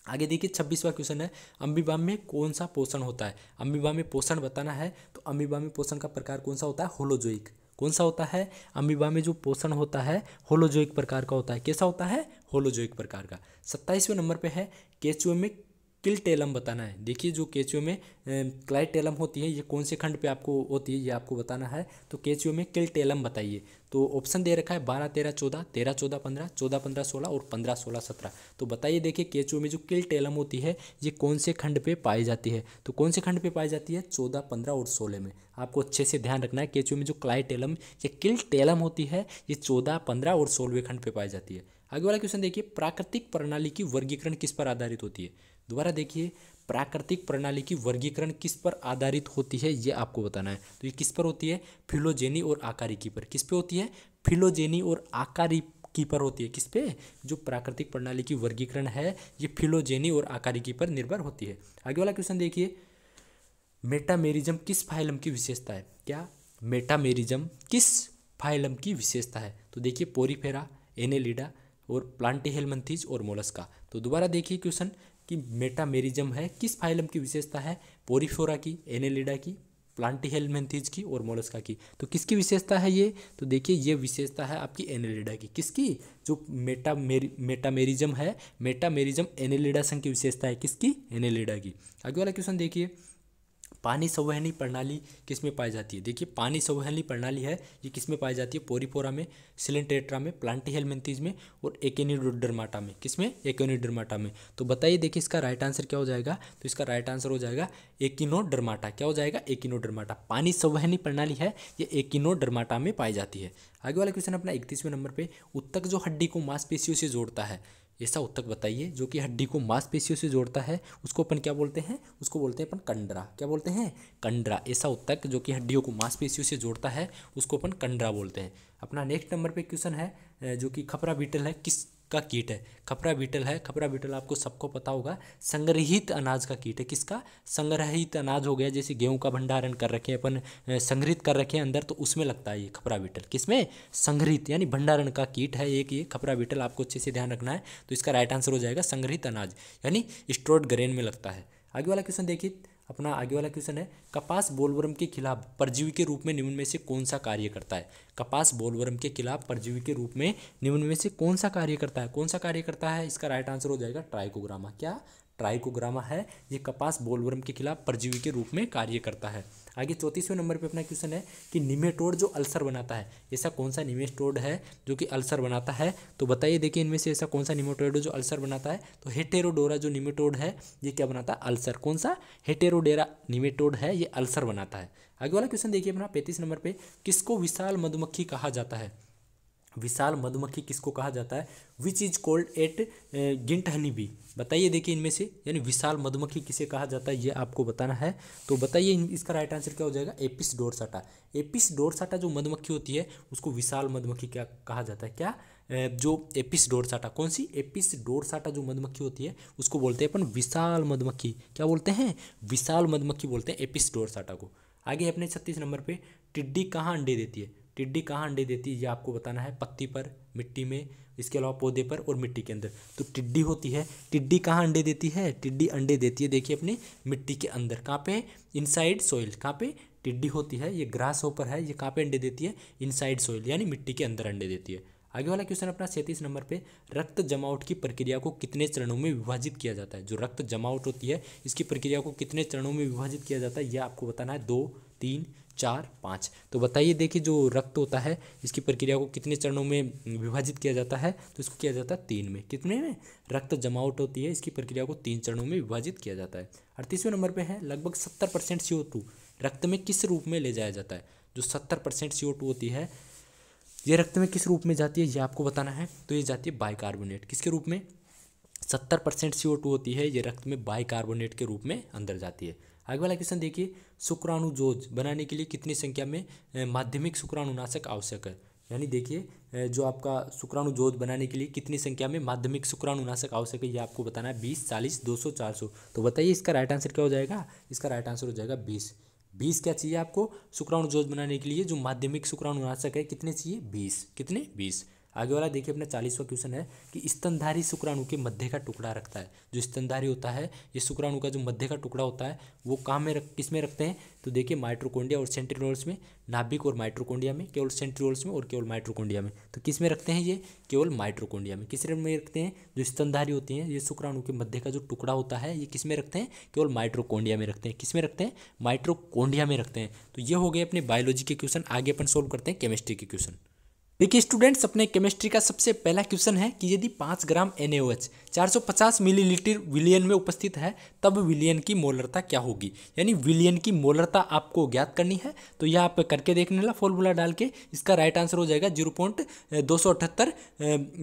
आगे देखिए 26वां क्वेश्चन है, अमीबा में कौन सा पोषण होता है। अमीबा में पोषण बताना है, तो अमीबा में पोषण का प्रकार कौन सा होता है, होलोजोइक। कौन सा होता है, अमीबा में जो पोषण होता है होलोजोइक प्रकार का होता है। कैसा होता है, होलोजोइक प्रकार का। 27वें नंबर पे है, केचुए में क्लिटेलम बताना है। देखिए जो केचुए में क्लाइटेलम होती है, ये कौन से खंड पे आपको होती है, ये आपको बताना है। तो केचुए में क्लिटेलम बताइए। तो ऑप्शन दे रखा है 12, 13, 14, 13, 14, 15, 14, 15, 16 और 15, 16, 17। तो बताइए देखिए केचुए में जो क्लिटेलम होती है ये कौन से खंड पे पाई जाती है। तो कौन से खंड पे पाई जाती है, 14, 15 और 16 में। आपको अच्छे से ध्यान रखना है, केचुए में जो क्लाइटेलम या क्लिटेलम होती है ये 14, 15 और 16वें खंड पे पाई जाती है। आगे वाला क्वेश्चन देखिए, प्राकृतिक प्रणाली की वर्गीकरण किस पर आधारित होती है। दोबारा देखिए, प्राकृतिक प्रणाली की वर्गीकरण किस पर आधारित होती है, ये आपको बताना है। तो ये किस पर होती है, फिलोजेनी और आकारिकी पर। किस पे होती है, फिलोजेनी और आकारिकी पर होती है। किस पे, जो प्राकृतिक प्रणाली की वर्गीकरण है ये फिलोजेनी और आकारिकी पर निर्भर होती है। आगे वाला क्वेश्चन देखिए, मेटामेरिज्म किस फाइलम की विशेषता है। क्या, मेटामेरिज्म किस फाइलम की विशेषता है। तो देखिए पोरीफेरा, एनेलिडा और प्लांटीहेलमिन्थीज और मोलस्का। तो दोबारा देखिए क्वेश्चन कि मेटामेरिज्म है किस फाइलम की विशेषता है, पोरीफेरा की, एनेलिडा की, प्लांटीहेलमिन्थीज की और मोलस्का की। तो किसकी विशेषता है ये, तो देखिए ये विशेषता है आपकी एनेलिडा की। किसकी, जो मेटामेरिज्म है, मेटामेरिज्म एनेलिडा संघ की विशेषता है। किसकी, एनेलिडा की। आगे वाला क्वेश्चन देखिए, पानी संवहनी प्रणाली किस में पाई जाती है। देखिए पानी संवहनी प्रणाली है ये किस में पाई जाती है, पोरीफोरा में, सिलेंटेट्रा में, प्लांटीहेलमिन्थीज में और एकिनोडर्माटा में। किस में, एकिनोडर्माटा में। तो बताइए देखिए इसका राइट आंसर क्या हो जाएगा। तो इसका राइट आंसर हो जाएगा एकिनोडर्माटा। क्या हो जाएगा, एकिनोडर्माटा। पानी संवहनी प्रणाली है ये एकिनोडर्माटा में पाई जाती है। आगे वाला क्वेश्चन अपना 31वें नंबर पे, उत्तक जो हड्डी को मांसपेशियों से जोड़ता है, ऐसा उत्तक बताइए जो कि हड्डी को मांसपेशियों से जोड़ता है, उसको अपन क्या बोलते हैं, उसको बोलते हैं अपन कंडरा। क्या बोलते हैं, कंडरा। ऐसा उत्तक जो कि हड्डियों को मांसपेशियों से जोड़ता है उसको अपन कंडरा बोलते हैं। अपना नेक्स्ट नंबर पे क्वेश्चन है जो कि खपरा बीटल है किस का कीट है। खपरा बीटल है, खपरा बीटल आपको सबको पता होगा संग्रहित अनाज का कीट है। किसका, संग्रहित अनाज हो गया, जैसे गेहूं का भंडारण कर रखे हैं अपन, संग्रहित कर रखे हैं अंदर, तो उसमें लगता है ये खपरा बीटल। किसमें, संग्रहित यानी भंडारण का कीट है एक ये खपरा बीटल। आपको अच्छे से ध्यान रखना है। तो इसका राइट आंसर हो जाएगा संग्रहित अनाज यानी स्टोर्ड ग्रेन में लगता है। आगे वाला क्वेश्चन देखिए, अपना आगे वाला क्वेश्चन है, कपास बोलवर्म के खिलाफ परजीवी के रूप में निम्न में से कौन सा कार्य करता है। कपास बोलवर्म के खिलाफ परजीवी के रूप में निम्न में से कौन सा कार्य करता है, कौन सा कार्य करता है। इसका राइट आंसर हो जाएगा ट्राइकोग्रामा। क्या, ट्राइकोग्रामा है ये कपास बोलवर्म के खिलाफ परजीवी के रूप में कार्य करता है। आगे 34वें नंबर पे अपना क्वेश्चन है कि निमेटोड जो अल्सर बनाता है, ऐसा कौन सा निमेटोड है जो कि अल्सर बनाता है। तो बताइए देखिए इनमें से ऐसा कौन सा निमेटोड है जो अल्सर बनाता है। तो हेटेरोडोरा जो निमेटोड है ये क्या बनाता है, अल्सर। कौन सा, हेटेरोडोरा निमेटोड है ये अल्सर बनाता है। आगे वाला क्वेश्चन देखिए अपना 35 नंबर पे, किसको विशाल मधुमक्खी कहा जाता है। विशाल मधुमक्खी किसको कहा जाता है, which is called at giant honey bee. बताइए देखिए इनमें से, यानी विशाल मधुमक्खी किसे कहा जाता है ये आपको बताना है। तो बताइए इसका राइट आंसर क्या हो जाएगा, एपिस डोरसाटा। एपिस डोरसाटा जो मधुमक्खी होती है उसको विशाल मधुमक्खी क्या कहा जाता है। क्या, जो एपिस डोरसाटा, कौन सी, एपिस डोरसाटा जो मधुमक्खी होती है उसको बोलते हैं अपन विशाल मधुमक्खी। क्या बोलते हैं, विशाल मधुमक्खी बोलते हैं एपिस डोरसाटा को। आगे अपने 36 नंबर पे, टिड्डी कहाँ अंडे देती है। टिड्डी कहाँ अंडे देती है ये आपको बताना है, पत्ती पर, मिट्टी में, इसके अलावा पौधे पर और मिट्टी के अंदर। तो टिड्डी होती है, टिड्डी कहाँ अंडे देती है, टिड्डी अंडे देती है देखिए अपनी मिट्टी के अंदर। कहाँ पे, इनसाइड सॉइल। कहाँ पे टिड्डी होती है, ये ग्रास होपर है, ये कहाँ पे अंडे देती है, इनसाइड सॉइल यानी मिट्टी के अंदर अंडे देती है। आगे वाला क्वेश्चन अपना 37 नंबर पे, रक्त जमावट की प्रक्रिया को कितने चरणों में विभाजित किया जाता है। जो रक्त जमावट होती है इसकी प्रक्रिया को कितने चरणों में विभाजित किया जाता है ये आपको बताना है, 2, 3, 4, 5। तो बताइए देखिए जो रक्त होता है इसकी प्रक्रिया को कितने चरणों में विभाजित किया जाता है। तो इसको किया जाता है 3 में। कितने में, रक्त जमावट होती है इसकी प्रक्रिया को 3 चरणों में विभाजित किया जाता है। 38वें नंबर पे है, लगभग 70% CO2 रक्त में किस रूप में ले जाया जाता है। जो 70% CO2 होती है ये रक्त में किस रूप में जाती है ये आपको बताना है। तो ये जाती है बाइकार्बोनेट। किसके रूप में, 70% CO2 होती है, ये रक्त में बाइकार्बोनेट के रूप में अंदर जाती है। आगे वाला क्वेश्चन देखिए, शुक्राणुजोज बनाने के लिए कितनी संख्या में माध्यमिक शुक्राणुनाशक आवश्यक है। यानी देखिए जो आपका शुक्राणुजोज बनाने के लिए कितनी संख्या में माध्यमिक शुक्राणुनाशक आवश्यक है, ये आपको बताना है 20, 40, 200, 400। तो बताइए इसका राइट आंसर क्या हो जाएगा। इसका राइट आंसर हो जाएगा 20। 20 क्या चाहिए आपको शुक्राणुजोज बनाने के लिए, जो माध्यमिक शुक्राणुनाशक है कितने चाहिए 20। कितने 20। आगे वाला देखिए अपना 40वां क्वेश्चन है कि स्तनधारी शुक्राणु के मध्य का टुकड़ा रखता है। जो स्तनधारी होता है ये शुक्राणु का जो मध्य का टुकड़ा होता है वो कहाँ में किस में रखते हैं, तो देखिए माइटोकॉन्ड्रिया और सेंट्रियोल्स में, नाभिक और माइटोकॉन्ड्रिया में, केवल सेंट्रियोल्स में और केवल माइटोकॉन्ड्रिया में। तो किस में रखते हैं ये, केवल माइटोकॉन्ड्रिया में। किस में रखते हैं, जो स्तनधारी होती हैं ये शुक्राणु के मध्य का जो टुकड़ा होता है ये किस में रखते हैं, केवल माइटोकॉन्ड्रिया में रखते हैं। किस में रखते हैं, माइटोकॉन्ड्रिया में रखते हैं। तो ये हो गए अपने बायोलॉजी के क्वेश्चन। आगे अपन सोल्व करते हैं केमिस्ट्री के क्वेश्चन। देखिए स्टूडेंट्स, अपने केमिस्ट्री का सबसे पहला क्वेश्चन है कि यदि 5 ग्राम NaOH 450 मिलीलीटर विलियन में उपस्थित है तब विलियन की मोलरता क्या होगी। यानी विलियन की मोलरता आपको ज्ञात करनी है। तो यह आप करके देखने वाला फॉर्मूला डाल के, इसका राइट आंसर हो जाएगा 0.278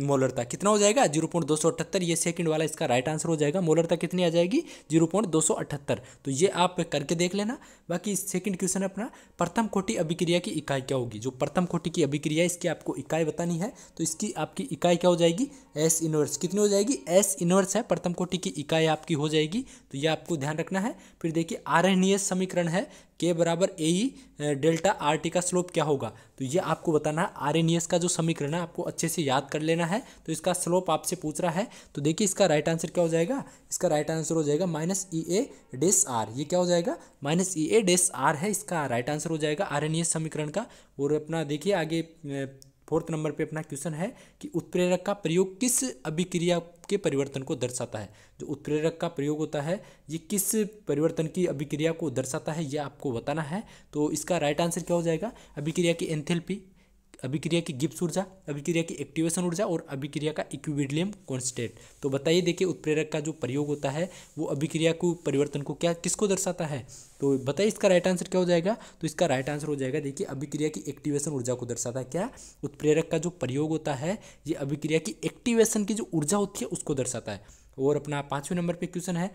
मोलरता। कितना हो जाएगा 0.278। ये सेकंड वाला इसका राइट आंसर हो जाएगा। मोलरता कितनी आ जाएगी 0.278। तो ये आप करके देख लेना। बाकी सेकंड क्वेश्चन अपना, प्रथम कोटि अभिक्रिया की इकाई क्या होगी। जो प्रथम कोटि की अभिक्रिया इसकी आपको इकाई बतानी है। तो इसकी आपकी इकाई क्या हो जाएगी, S इनवर्स। कितनी हो जाएगी, S इनवर्स है, प्रथम कोटि की इकाई आपकी हो जाएगी। तो ये आपको ध्यान रखना है। फिर देखिए आरएनएस समीकरण है K बराबर AE डेल्टा RT का स्लोप क्या होगा। तो ये आपको बताना है। आरएनएस का जो समीकरण है आपको अच्छे से याद कर लेना है। तो इसका स्लोप आपसे पूछ रहा है। तो देखिए इसका राइट आंसर क्या हो जाएगा, इसका राइट आंसर हो जाएगा -EA-R। ये क्या हो जाएगा, -EA-R है इसका राइट आंसर हो जाएगा आरएनएस समीकरण का। और अपना देखिए आगे 4th नंबर पे अपना क्वेश्चन है कि उत्प्रेरक का प्रयोग किस अभिक्रिया के परिवर्तन को दर्शाता है। जो उत्प्रेरक का प्रयोग होता है ये किस परिवर्तन की अभिक्रिया को दर्शाता है, ये आपको बताना है। तो इसका राइट आंसर क्या हो जाएगा, अभिक्रिया की एंथैल्पी, अभिक्रिया की गिब्स ऊर्जा, अभिक्रिया की एक्टिवेशन ऊर्जा और अभिक्रिया का इक्विलिब्रियम कांस्टेंट। तो बताइए देखिए उत्प्रेरक का जो प्रयोग होता है वो अभिक्रिया को परिवर्तन को क्या किसको दर्शाता है। तो बताइए इसका राइट आंसर क्या हो जाएगा। तो इसका राइट आंसर हो जाएगा देखिए अभिक्रिया की एक्टिवेशन ऊर्जा को दर्शाता है। क्या, उत्प्रेरक का जो प्रयोग होता है ये अभिक्रिया की एक्टिवेशन की जो ऊर्जा होती है उसको दर्शाता है। और अपना 5वें नंबर पे क्वेश्चन है,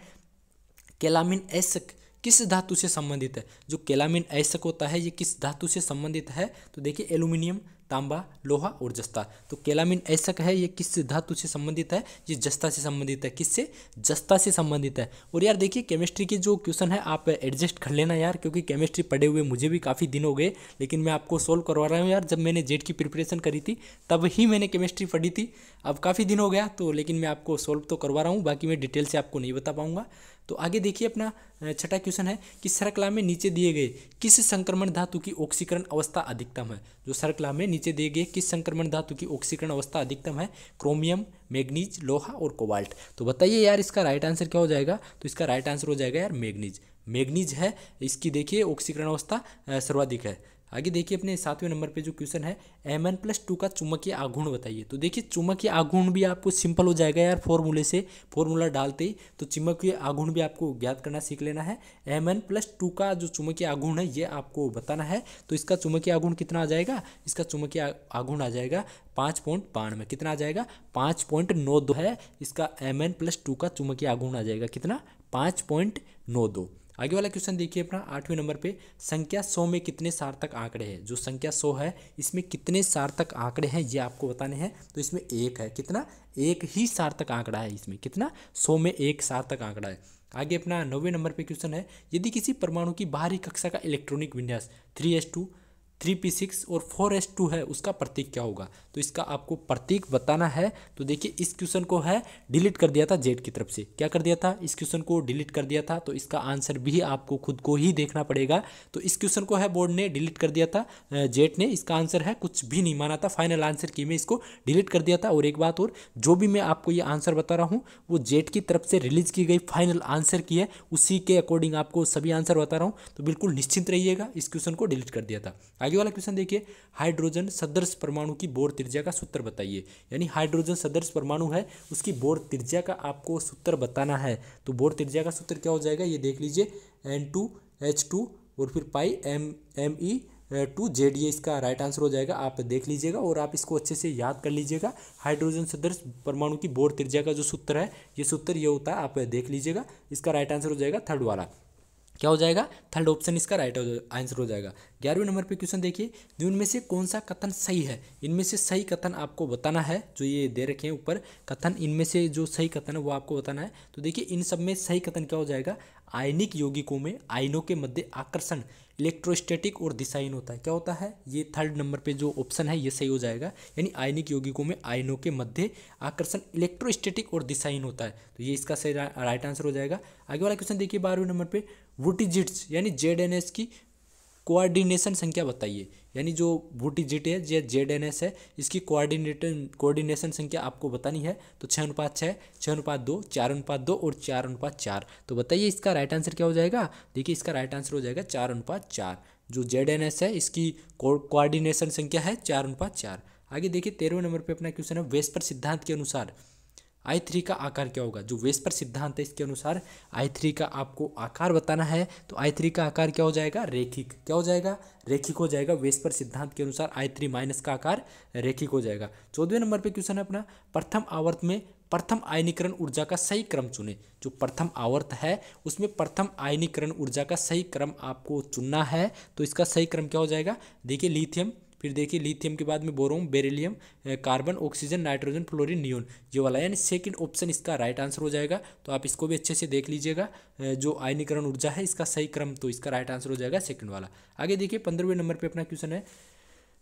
कैलामिन एसिड किस धातु से संबंधित है। जो कैलामिन एसिड होता है ये किस धातु से संबंधित है। तो देखिए एल्यूमिनियम, तांबा, लोहा और जस्ता। तो कैलामिन एसिड है ये किस धातु से संबंधित है, ये जस्ता से संबंधित है। किससे, जस्ता से संबंधित है। और यार देखिए केमिस्ट्री की जो क्वेश्चन है आप एडजस्ट कर लेना यार, क्योंकि केमिस्ट्री पढ़े हुए मुझे भी काफ़ी दिन हो गए, लेकिन मैं आपको सोल्व करवा रहा हूँ यार। जब मैंने जेट की प्रिपरेशन करी थी तब ही मैंने केमिस्ट्री पढ़ी थी। अब काफ़ी दिन हो गया तो, लेकिन मैं आपको सोल्व तो करवा रहा हूँ, बाकी मैं डिटेल से आपको नहीं बता पाऊँगा। तो आगे देखिए अपना 6ठा क्वेश्चन है कि श्रृंखला में नीचे दिए गए किस संक्रमण धातु की ऑक्सीकरण अवस्था अधिकतम है। जो श्रृंखला में नीचे दिए गए किस संक्रमण धातु की ऑक्सीकरण अवस्था अधिकतम है, क्रोमियम, मैग्नीज, लोहा और कोबाल्ट। तो बताइए यार इसका राइट आंसर क्या हो जाएगा। तो इसका राइट आंसर हो जाएगा यार मैग्नीज। मैग्नीज है इसकी देखिए ऑक्सीकरण अवस्था सर्वाधिक है। आगे देखिए अपने 7वें नंबर पे जो क्वेश्चन है, Mn+2 का चुंबकीय आघूर्ण बताइए। तो देखिए चुंबकीय आघूर्ण भी आपको सिंपल हो जाएगा यार फॉर्मूले से, फॉर्मूला डालते ही। तो चुंबकीय आघूर्ण भी आपको ज्ञात करना सीख लेना है। Mn+2 का जो चुंबकीय आघूर्ण है ये आपको बताना है। तो इसका चुंबकीय आघूर्ण कितना आ जाएगा, इसका चुंबकीय आघूर्ण आ जाएगा 5.92। कितना आ जाएगा, 5.92 है इसका Mn+2 का चुंबकीय आघूर्ण आ जाएगा। कितना, 5.92। आगे वाला क्वेश्चन देखिए अपना 8वें नंबर पे, संख्या 100 में कितने सार्थक आंकड़े हैं। जो संख्या 100 है इसमें कितने सार्थक आंकड़े हैं ये आपको बताने हैं। तो इसमें एक है, कितना, एक ही सार्थक आंकड़ा है इसमें। कितना, 100 में एक सार्थक आंकड़ा है। आगे अपना 9वें नंबर पे क्वेश्चन है, यदि किसी परमाणु की बाहरी कक्षा का इलेक्ट्रॉनिक विन्यास 3s2, 3p6 और 4s2 है उसका प्रतीक क्या होगा। तो इसका आपको प्रतीक बताना है। तो देखिए इस क्वेश्चन को है डिलीट कर दिया था जेट की तरफ से। क्या कर दिया था, इस क्वेश्चन को डिलीट कर दिया था। तो इसका आंसर भी आपको खुद को ही देखना पड़ेगा। तो इस क्वेश्चन को है बोर्ड ने डिलीट कर दिया था, जेट ने। इसका आंसर है कुछ भी नहीं माना था, फाइनल आंसर की में इसको डिलीट कर दिया था। और एक बात और, जो भी मैं आपको ये आंसर बता रहा हूँ वो जेट की तरफ से रिलीज की गई फाइनल आंसर की है, उसी के अकॉर्डिंग आपको सभी आंसर बता रहा हूँ। तो बिल्कुल निश्चिंत रहिएगा, इस क्वेश्चन को डिलीट कर दिया था। आगे वाला क्वेश्चन देखिए, हाइड्रोजन सदृश परमाणु की बोर त्रिज्या का सूत्र बताइए। यानी हाइड्रोजन सदृश परमाणु है उसकी बोर त्रिज्या का आपको सूत्र बताना है। तो बोर त्रिज्या का सूत्र क्या हो जाएगा ये देख लीजिए, N2H2 और फिर पाई ME Z ये इसका राइट आंसर हो जाएगा। आप देख लीजिएगा और आप इसको अच्छे से याद कर लीजिएगा। हाइड्रोजन सदृश परमाणु की बोर त्रिज्या का जो सूत्र है, ये सूत्र ये होता है, आप देख लीजिएगा। इसका राइट आंसर हो जाएगा थर्ड वाला। क्या हो जाएगा? थर्ड ऑप्शन इसका राइट आंसर हो जाएगा। 11वें नंबर पे क्वेश्चन देखिए, निम्न में से कौन सा कथन सही है? इनमें से सही कथन आपको बताना है। जो ये दे रखे हैं ऊपर कथन, इनमें से जो सही कथन है वो आपको बताना है। तो देखिए इन सब में सही कथन क्या हो जाएगा? आयनिक यौगिकों में आयनों के मध्य आकर्षण इलेक्ट्रोस्टैटिक और दिशाहीन होता है। क्या होता है? ये थर्ड नंबर पे जो ऑप्शन है ये सही हो जाएगा। यानी आयनिक यौगिकों में आयनों के मध्य आकर्षण इलेक्ट्रोस्टैटिक और दिशाहीन होता है। तो ये इसका सही राइट आंसर हो जाएगा। आगे वाला क्वेश्चन देखिए 12वें नंबर पे, वुटिजिट्स यानी ZNS की कोऑर्डिनेशन संख्या बताइए। यानी जो वुटिजिट है, ZNS है, इसकी कोऑर्डिनेशन संख्या आपको बतानी है। तो 6:6, 6:2, 4:2 और 4:4। तो बताइए इसका राइट आंसर क्या हो जाएगा? देखिए इसका राइट आंसर हो जाएगा 4:4। जो ZNS है इसकी कोऑर्डिनेशन संख्या है 4:4। आगे देखिए 13वें नंबर पे अपना क्वेश्चन है, वेस्पर सिद्धांत के अनुसार I3 का आकार क्या होगा? जो वेस्पर सिद्धांत है इसके अनुसार I3 का आपको आकार बताना है। तो I3 का आकार क्या हो जाएगा? रेखिक। क्या हो जाएगा? रेखिक हो जाएगा। वेस्पर सिद्धांत के अनुसार I3 माइनस का आकार रेखिक हो जाएगा। 14वें नंबर पे क्वेश्चन है अपना, प्रथम आवर्त में प्रथम आयनीकरण ऊर्जा का सही क्रम चुने। जो प्रथम आवर्त है उसमें प्रथम आयनीकरण ऊर्जा का सही क्रम आपको चुनना है। तो इसका सही क्रम क्या हो जाएगा? देखिए लिथियम, फिर देखिए लिथियम के बाद में boron, beryllium, carbon, oxygen, nitrogen, fluorine, neon, ये वाला यानी सेकंड ऑप्शन इसका राइट आंसर हो जाएगा। तो आप इसको भी अच्छे से देख लीजिएगा। जो आयनीकरण ऊर्जा है इसका सही क्रम, तो इसका राइट आंसर हो जाएगा सेकंड वाला। आगे देखिए 15वें नंबर पे अपना क्वेश्चन है,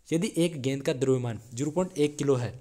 यदि एक गेंद का द्रव्यमान 0.1 किलो है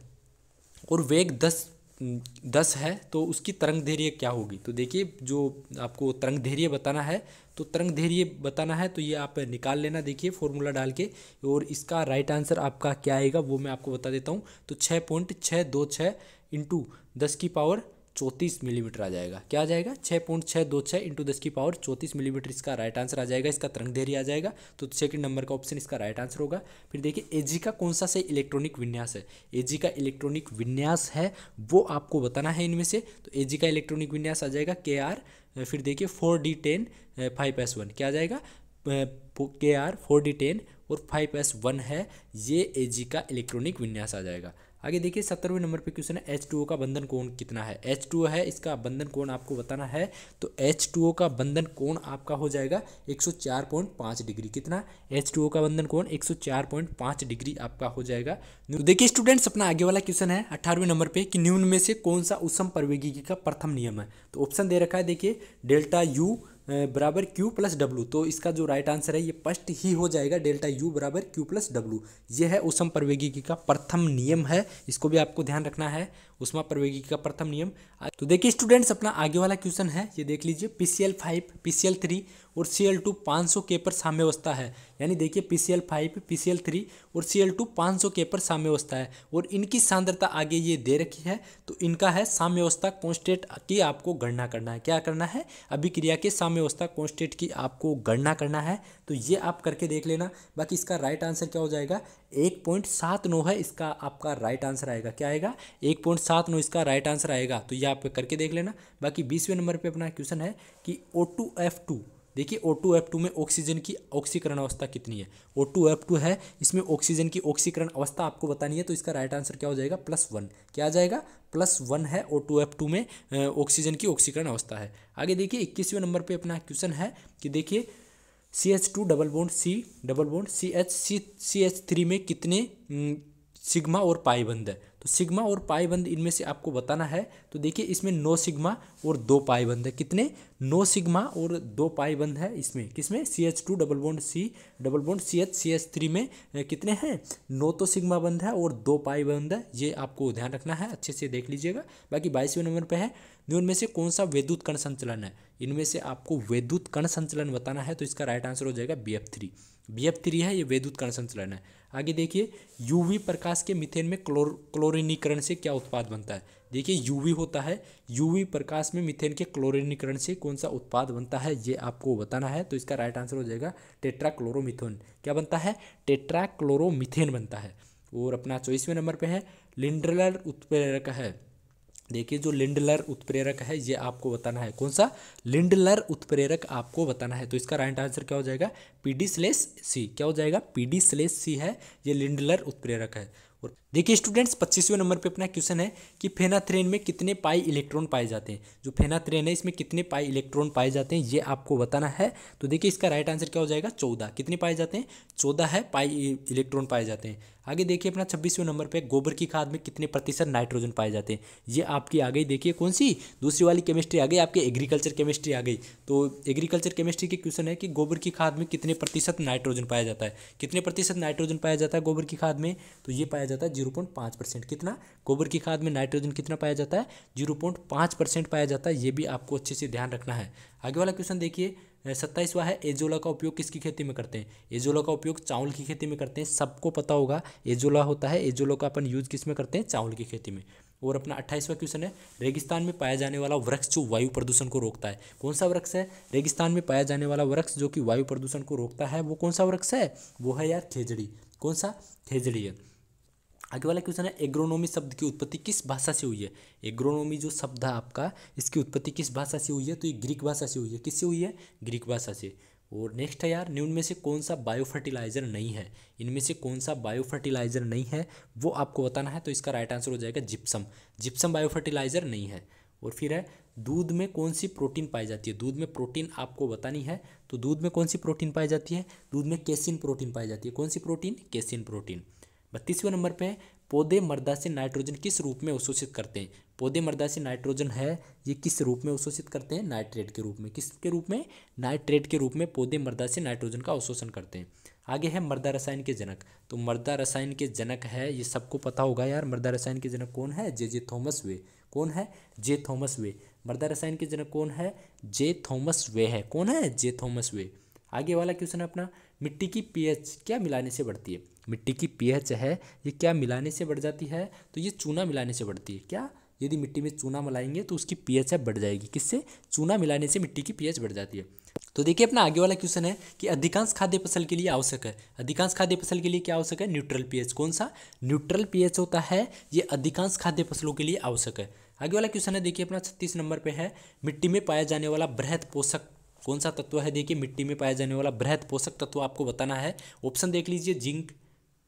और वेग 10 है तो उसकी तरंग दैर्घ्य क्या होगी? तो देखिए जो आपको तरंग दैर्घ्य बताना है, तो तरंग दैर्घ्य बताना है तो ये आप निकाल लेना, देखिए फॉर्मूला डाल के। और इसका राइट आंसर आपका क्या आएगा वो मैं आपको बता देता हूँ। तो 6.626 इंटू 10⁻34 मिलीमीटर आ जाएगा। क्या आ जाएगा? 6.626 इंटू 10⁻34 मिलीमीटर इसका राइट आंसर आ जाएगा। इसका तरंग दैर्घ्य आ जाएगा। तो सेकंड नंबर का ऑप्शन इसका राइट आंसर होगा। फिर देखिए Ag का कौन सा सही इलेक्ट्रॉनिक विन्यास है? Ag का इलेक्ट्रॉनिक विन्यास है वो आपको बताना है इनमें से। तो Ag का इलेक्ट्रॉनिक विन्यास आ जाएगा Kr, फिर देखिए 4d10 5s1। क्या आ जाएगा? Kr 4d10 और 5s1 है, ये Ag का इलेक्ट्रॉनिक विन्यास आ जाएगा। आगे देखिए 17वें नंबर पे क्वेश्चन है, H2O का बंधन कोण कितना है? H2O है, इसका बंधन कोण आपको बताना है। तो H2O का बंधन कोण आपका हो जाएगा 104.5 डिग्री। कितना? H2O का बंधन कोण 104.5 डिग्री आपका हो जाएगा। तो देखिए स्टूडेंट्स अपना आगे वाला क्वेश्चन है 18वें नंबर पे कि निम्न में से कौन सा उष्म प्रवैगिकी का प्रथम नियम है? तो ऑप्शन दे रखा है, देखिए डेल्टा U बराबर Q प्लस W। तो इसका जो राइट आंसर है ये फर्स्ट ही हो जाएगा, डेल्टा U बराबर Q प्लस W। ये है उष्म प्रवैगिकी का प्रथम नियम है, इसको भी आपको ध्यान रखना है, उष्मा प्रवैगिकी का प्रथम नियम। तो देखिए स्टूडेंट्स अपना आगे वाला क्वेश्चन है, ये देख लीजिए, PCl5, PCl3 और Cl2 500 K पर साम्यावस्था है। यानी देखिए PCl5, PCl3 और Cl2 500 K पर साम्यावस्था है और इनकी सांद्रता आगे ये दे रखी है। तो इनका है साम्यावस्था कांस्टेंट की आपको गणना करना है। क्या करना है? अभिक्रिया के साम्यावस्था कांस्टेंट की आपको गणना करना है। तो ये आप करके देख लेना। बाकी इसका राइट आंसर क्या हो जाएगा? 1.79 है इसका आपका राइट आंसर आएगा। क्या आएगा? 1.79 इसका राइट आंसर आएगा। तो ये आप करके देख लेना। बाकी 20वें नंबर पे अपना क्वेश्चन है कि O2F2, देखिए O2F2 में ऑक्सीजन की ऑक्सीकरण अवस्था कितनी है? O2F2 है, इसमें ऑक्सीजन की ऑक्सीकरण अवस्था आपको बतानी है। तो इसका राइट आंसर क्या हो जाएगा? +1। क्या आ जाएगा? +1 है O2F2 में ऑक्सीजन की ऑक्सीकरण अवस्था है। आगे देखिए 21वें नंबर पे अपना क्वेश्चन है कि देखिए CH2 double bond C double bond CH3 में कितने सिग्मा और पाई बंद है? तो सिग्मा और पाई बंद इनमें से आपको बताना है। तो देखिए इसमें 9 सिग्मा और 2 पाई बंद है। कितने? 9 सिग्मा और 2 पाई बंद है इसमें। किसमें? CH2 double bond C double bond CH3 में कितने हैं? 9 तो सिग्मा बंद है और 2 पाई बंद है। ये आपको ध्यान रखना है, अच्छे से देख लीजिएगा। बाकी 22वें नंबर पे है, निम्न में से कौन सा वैद्युत कण संचलन है? इनमें से आपको वैद्युत कण संचलन बताना है। तो इसका राइट आंसर हो जाएगा BF3 है, ये वैद्युत कण संचलन है। आगे देखिए UV प्रकाश के मीथेन में क्लोरीनीकरण से क्या उत्पाद बनता है? देखिए UV होता है, UV प्रकाश में मीथेन के क्लोरीनीकरण से कौन सा उत्पाद बनता है ये आपको बताना है। तो इसका राइट आंसर हो जाएगा टेट्राक्लोरोमीथेन। क्या बनता है? टेट्राक्लोरोमीथेन बनता है। और अपना 24वें नंबर पे है, लिंडलर उत्प्रेरक है। देखिए जो लिंडलर उत्प्रेरक है ये आपको बताना है, कौन सा लिंडलर उत्प्रेरक आपको बताना है। तो इसका राइट आंसर क्या हो जाएगा, PD/C। क्या हो जाएगा, PD/C है, ये लिंडलर उत्प्रेरक है। और देखिए स्टूडेंट्स 25वें नंबर पे अपना क्वेश्चन है कि फेनाथ्रेन में कितने पाई इलेक्ट्रॉन पाए जाते हैं। जो फेनाथ्रेन है इसमें कितने पाई इलेक्ट्रॉन पाए जाते हैं ये आपको बताना है। तो देखिए इसका राइट आंसर क्या हो जाएगा, 14। कितने पाए जाते हैं, 14 है पाई इलेक्ट्रॉन पाए जाते हैं। आगे देखिए अपना 26वें नंबर पे गोबर की खाद में कितने प्रतिशत नाइट्रोजन पाए जाते हैं। ये आपकी आ गई, देखिए कौन सी, दूसरी वाली केमिस्ट्री आ गई, आपकी एग्रीकल्चर केमिस्ट्री आ गई। तो एग्रीकल्चर केमिस्ट्री के क्वेश्चन है कि गोबर की खाद में कितने प्रतिशत नाइट्रोजन पाया जाता है। कितने प्रतिशत नाइट्रोजन पाया जाता है गोबर की खाद में, तो ये पाया जाता है 0.5%। कितना, गोबर की खाद में नाइट्रोजन कितना पाया जाता है, 0.5% पाया जाता है। ये भी आपको अच्छे से ध्यान रखना है। आगे वाला क्वेश्चन देखिए 27वां है, एजोला का उपयोग किसकी खेती में करते हैं। एजोला का उपयोग चावल की खेती में करते हैं, सबको पता होगा एजोला होता है। एजोला का अपन यूज किस में करते हैं, चावल की खेती में। और अपना 28वां क्वेश्चन है, रेगिस्तान में पाया जाने वाला वृक्ष जो वायु प्रदूषण को रोकता है, कौन सा वृक्ष है। रेगिस्तान में पाया जाने वाला वृक्ष जो कि वायु प्रदूषण को रोकता है वो कौन सा वृक्ष है, वो है यार खेजड़ी। कौन सा, खेजड़ी है। आगे वाला क्वेश्चन है, एग्रोनॉमी शब्द की उत्पत्ति किस भाषा से हुई है। एग्रोनॉमी जो शब्द है आपका, इसकी उत्पत्ति किस भाषा से हुई है, तो ये ग्रीक भाषा से हुई है। किससे हुई है, ग्रीक भाषा से। और नेक्स्ट है यार, निम्न में से कौन सा बायो फर्टिलाइजर नहीं है। इनमें से कौन सा बायो फर्टिलाइजर नहीं है वो आपको बताना है। तो इसका राइट आंसर हो जाएगा जिप्सम। जिप्सम बायो फर्टिलाइजर नहीं है। और फिर है, दूध में कौन सी प्रोटीन पाई जाती है। दूध में प्रोटीन आपको बतानी है। तो दूध में कौन सी प्रोटीन पाई जाती है, दूध में केसिन प्रोटीन पाई जाती है। कौन सी प्रोटीन, केसिन प्रोटीन। 32वें नंबर पे, पौधे मृदा से नाइट्रोजन किस रूप में अवशोषित करते हैं। पौधे मृदा से नाइट्रोजन है ये किस रूप में अवशोषित करते हैं, नाइट्रेट के रूप में। किसके रूप में, नाइट्रेट के रूप में पौधे मृदा से नाइट्रोजन का अवशोषण करते हैं। आगे है मृदा रसायन के जनक। तो मृदा रसायन के जनक है, ये सबको पता होगा यार, मृदा रसायन के जनक कौन है, जे थॉमस वे। कौन है, जे थॉमस वे। मृदा रसायन के जनक कौन है, जे थॉमस वे है। कौन है, जे थॉमस वे। आगे वाला क्वेश्चन है अपना, मिट्टी की पीएच क्या मिलाने से बढ़ती है। मिट्टी की पीएच है ये क्या मिलाने से बढ़ जाती है, तो ये चूना मिलाने से बढ़ती है। क्या, यदि मिट्टी में चूना मिलाएंगे तो उसकी पीएच बढ़ जाएगी। किससे, चूना मिलाने से मिट्टी की पीएच बढ़ जाती है। तो देखिए अपना आगे वाला क्वेश्चन है कि अधिकांश खाद्य फसल के लिए आवश्यक है। अधिकांश खाद्य फसल के लिए क्या आवश्यक है, न्यूट्रल पीएच। कौन सा, न्यूट्रल पीएच होता है, ये अधिकांश खाद्य फसलों के लिए आवश्यक है। आगे वाला क्वेश्चन है देखिए अपना 36 नंबर पे है, मिट्टी में पाया जाने वाला बृहद पोषक कौन सा तत्व है। देखिए मिट्टी में पाया जाने वाला बृहद पोषक तत्व आपको बताना है। ऑप्शन देख लीजिए,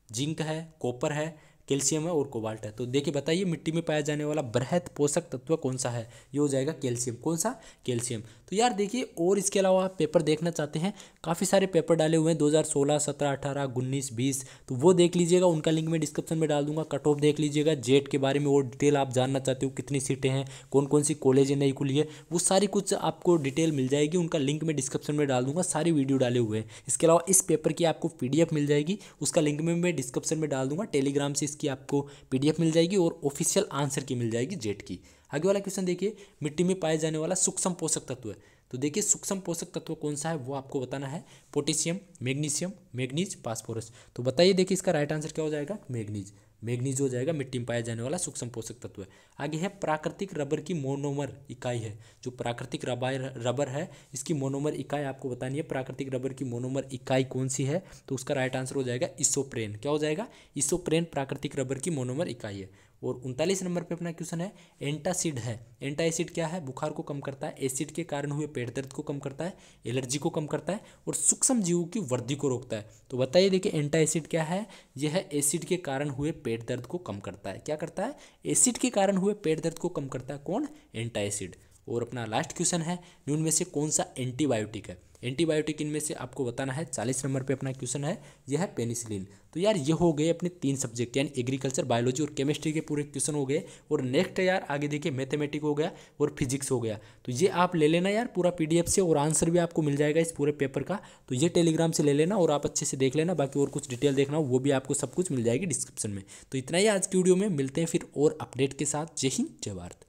जिंक है, कॉपर है, कैल्शियम है और कोबाल्ट है। तो देखिए बताइए मिट्टी में पाया जाने वाला बृहद पोषक तत्व कौन सा है, ये हो जाएगा कैल्शियम। कौन सा, कैल्शियम। तो यार देखिए, और इसके अलावा आप पेपर देखना चाहते हैं, काफ़ी सारे पेपर डाले हुए हैं 2016, 17, 18, 19, 20, तो वो देख लीजिएगा। उनका लिंक मैं डिस्क्रिप्शन में डाल दूंगा। कट ऑफ देख लीजिएगा, जेट के बारे में और डिटेल आप जानना चाहते हो, कितनी सीटें हैं, कौन कौन सी कॉलेज नई खुली है, वो सारी कुछ आपको डिटेल मिल जाएगी। उनका लिंक मैं डिस्क्रिप्शन में डाल दूंगा, सारी वीडियो डाले हुए हैं। इसके अलावा इस पेपर की आपको PDF मिल जाएगी, उसका लिंक में मैं डिस्क्रिप्शन में डाल दूंगा। टेलीग्राम से इसकी आपको PDF मिल जाएगी और ऑफिशियल आंसर की मिल जाएगी जेट की। आगे वाला क्वेश्चन देखिए, मिट्टी में पाए जाने वाला सूक्ष्म पोषक तत्व है। तो देखिए सूक्ष्म पोषक तत्व कौन सा है वो आपको बताना है। Potassium, magnesium, manganese, phosphorus. तो बताइए देखिए इसका राइट आंसर क्या हो जाएगा, मैग्नीज। मैग्नीज हो जाएगा मिट्टी में पाया जाने वाला सूक्ष्म पोषक तत्व है। आगे है प्राकृतिक रबर की मोनोमर इकाई है। जो प्राकृतिक रबर है इसकी मोनोमर इकाई आपको बतानी है। प्राकृतिक रबर की मोनोमर इकाई कौन सी है, तो उसका राइट आंसर हो जाएगा इसोप्रेन। क्या हो जाएगा, इसोप्रेन प्राकृतिक रबर की मोनोमर इकाई है। और 39 नंबर पे अपना क्वेश्चन है, एंटासिड है। एंटासिड क्या है, बुखार को कम करता है, एसिड के कारण हुए पेट दर्द को कम करता है, एलर्जी को कम करता है और सूक्ष्म जीवों की वृद्धि को रोकता है। तो बताइए देखिए एंटासिड क्या है, यह है एसिड के कारण हुए पेट दर्द को कम करता है। क्या करता है, एसिड के कारण हुए पेट दर्द को कम करता है। कौन, एंटासिड। और अपना लास्ट क्वेश्चन है, निम्न में से कौन सा एंटीबायोटिक है। एंटीबायोटिक इनमें से आपको बताना है। 40 नंबर पे अपना क्वेश्चन है, यह है पेनिसिलिन। तो यार ये हो गए अपने 3 सब्जेक्ट यानी एग्रीकल्चर, बायोलॉजी और केमिस्ट्री के पूरे क्वेश्चन हो गए। और नेक्स्ट यार आगे देखिए मैथमेटिक्स हो गया और फिजिक्स हो गया। तो ये आप ले लेना यार पूरा PDF से, और आंसर भी आपको मिल जाएगा इस पूरे पेपर का। तो ये टेलीग्राम से ले लेना और आप अच्छे से देख लेना। बाकी और कुछ डिटेल देखना हो वो भी आपको सब कुछ मिल जाएगी डिस्क्रिप्शन में। तो इतना ही आज की वीडियो में, मिलते हैं फिर और अपडेट के साथ। जय हिंद, जय भारत।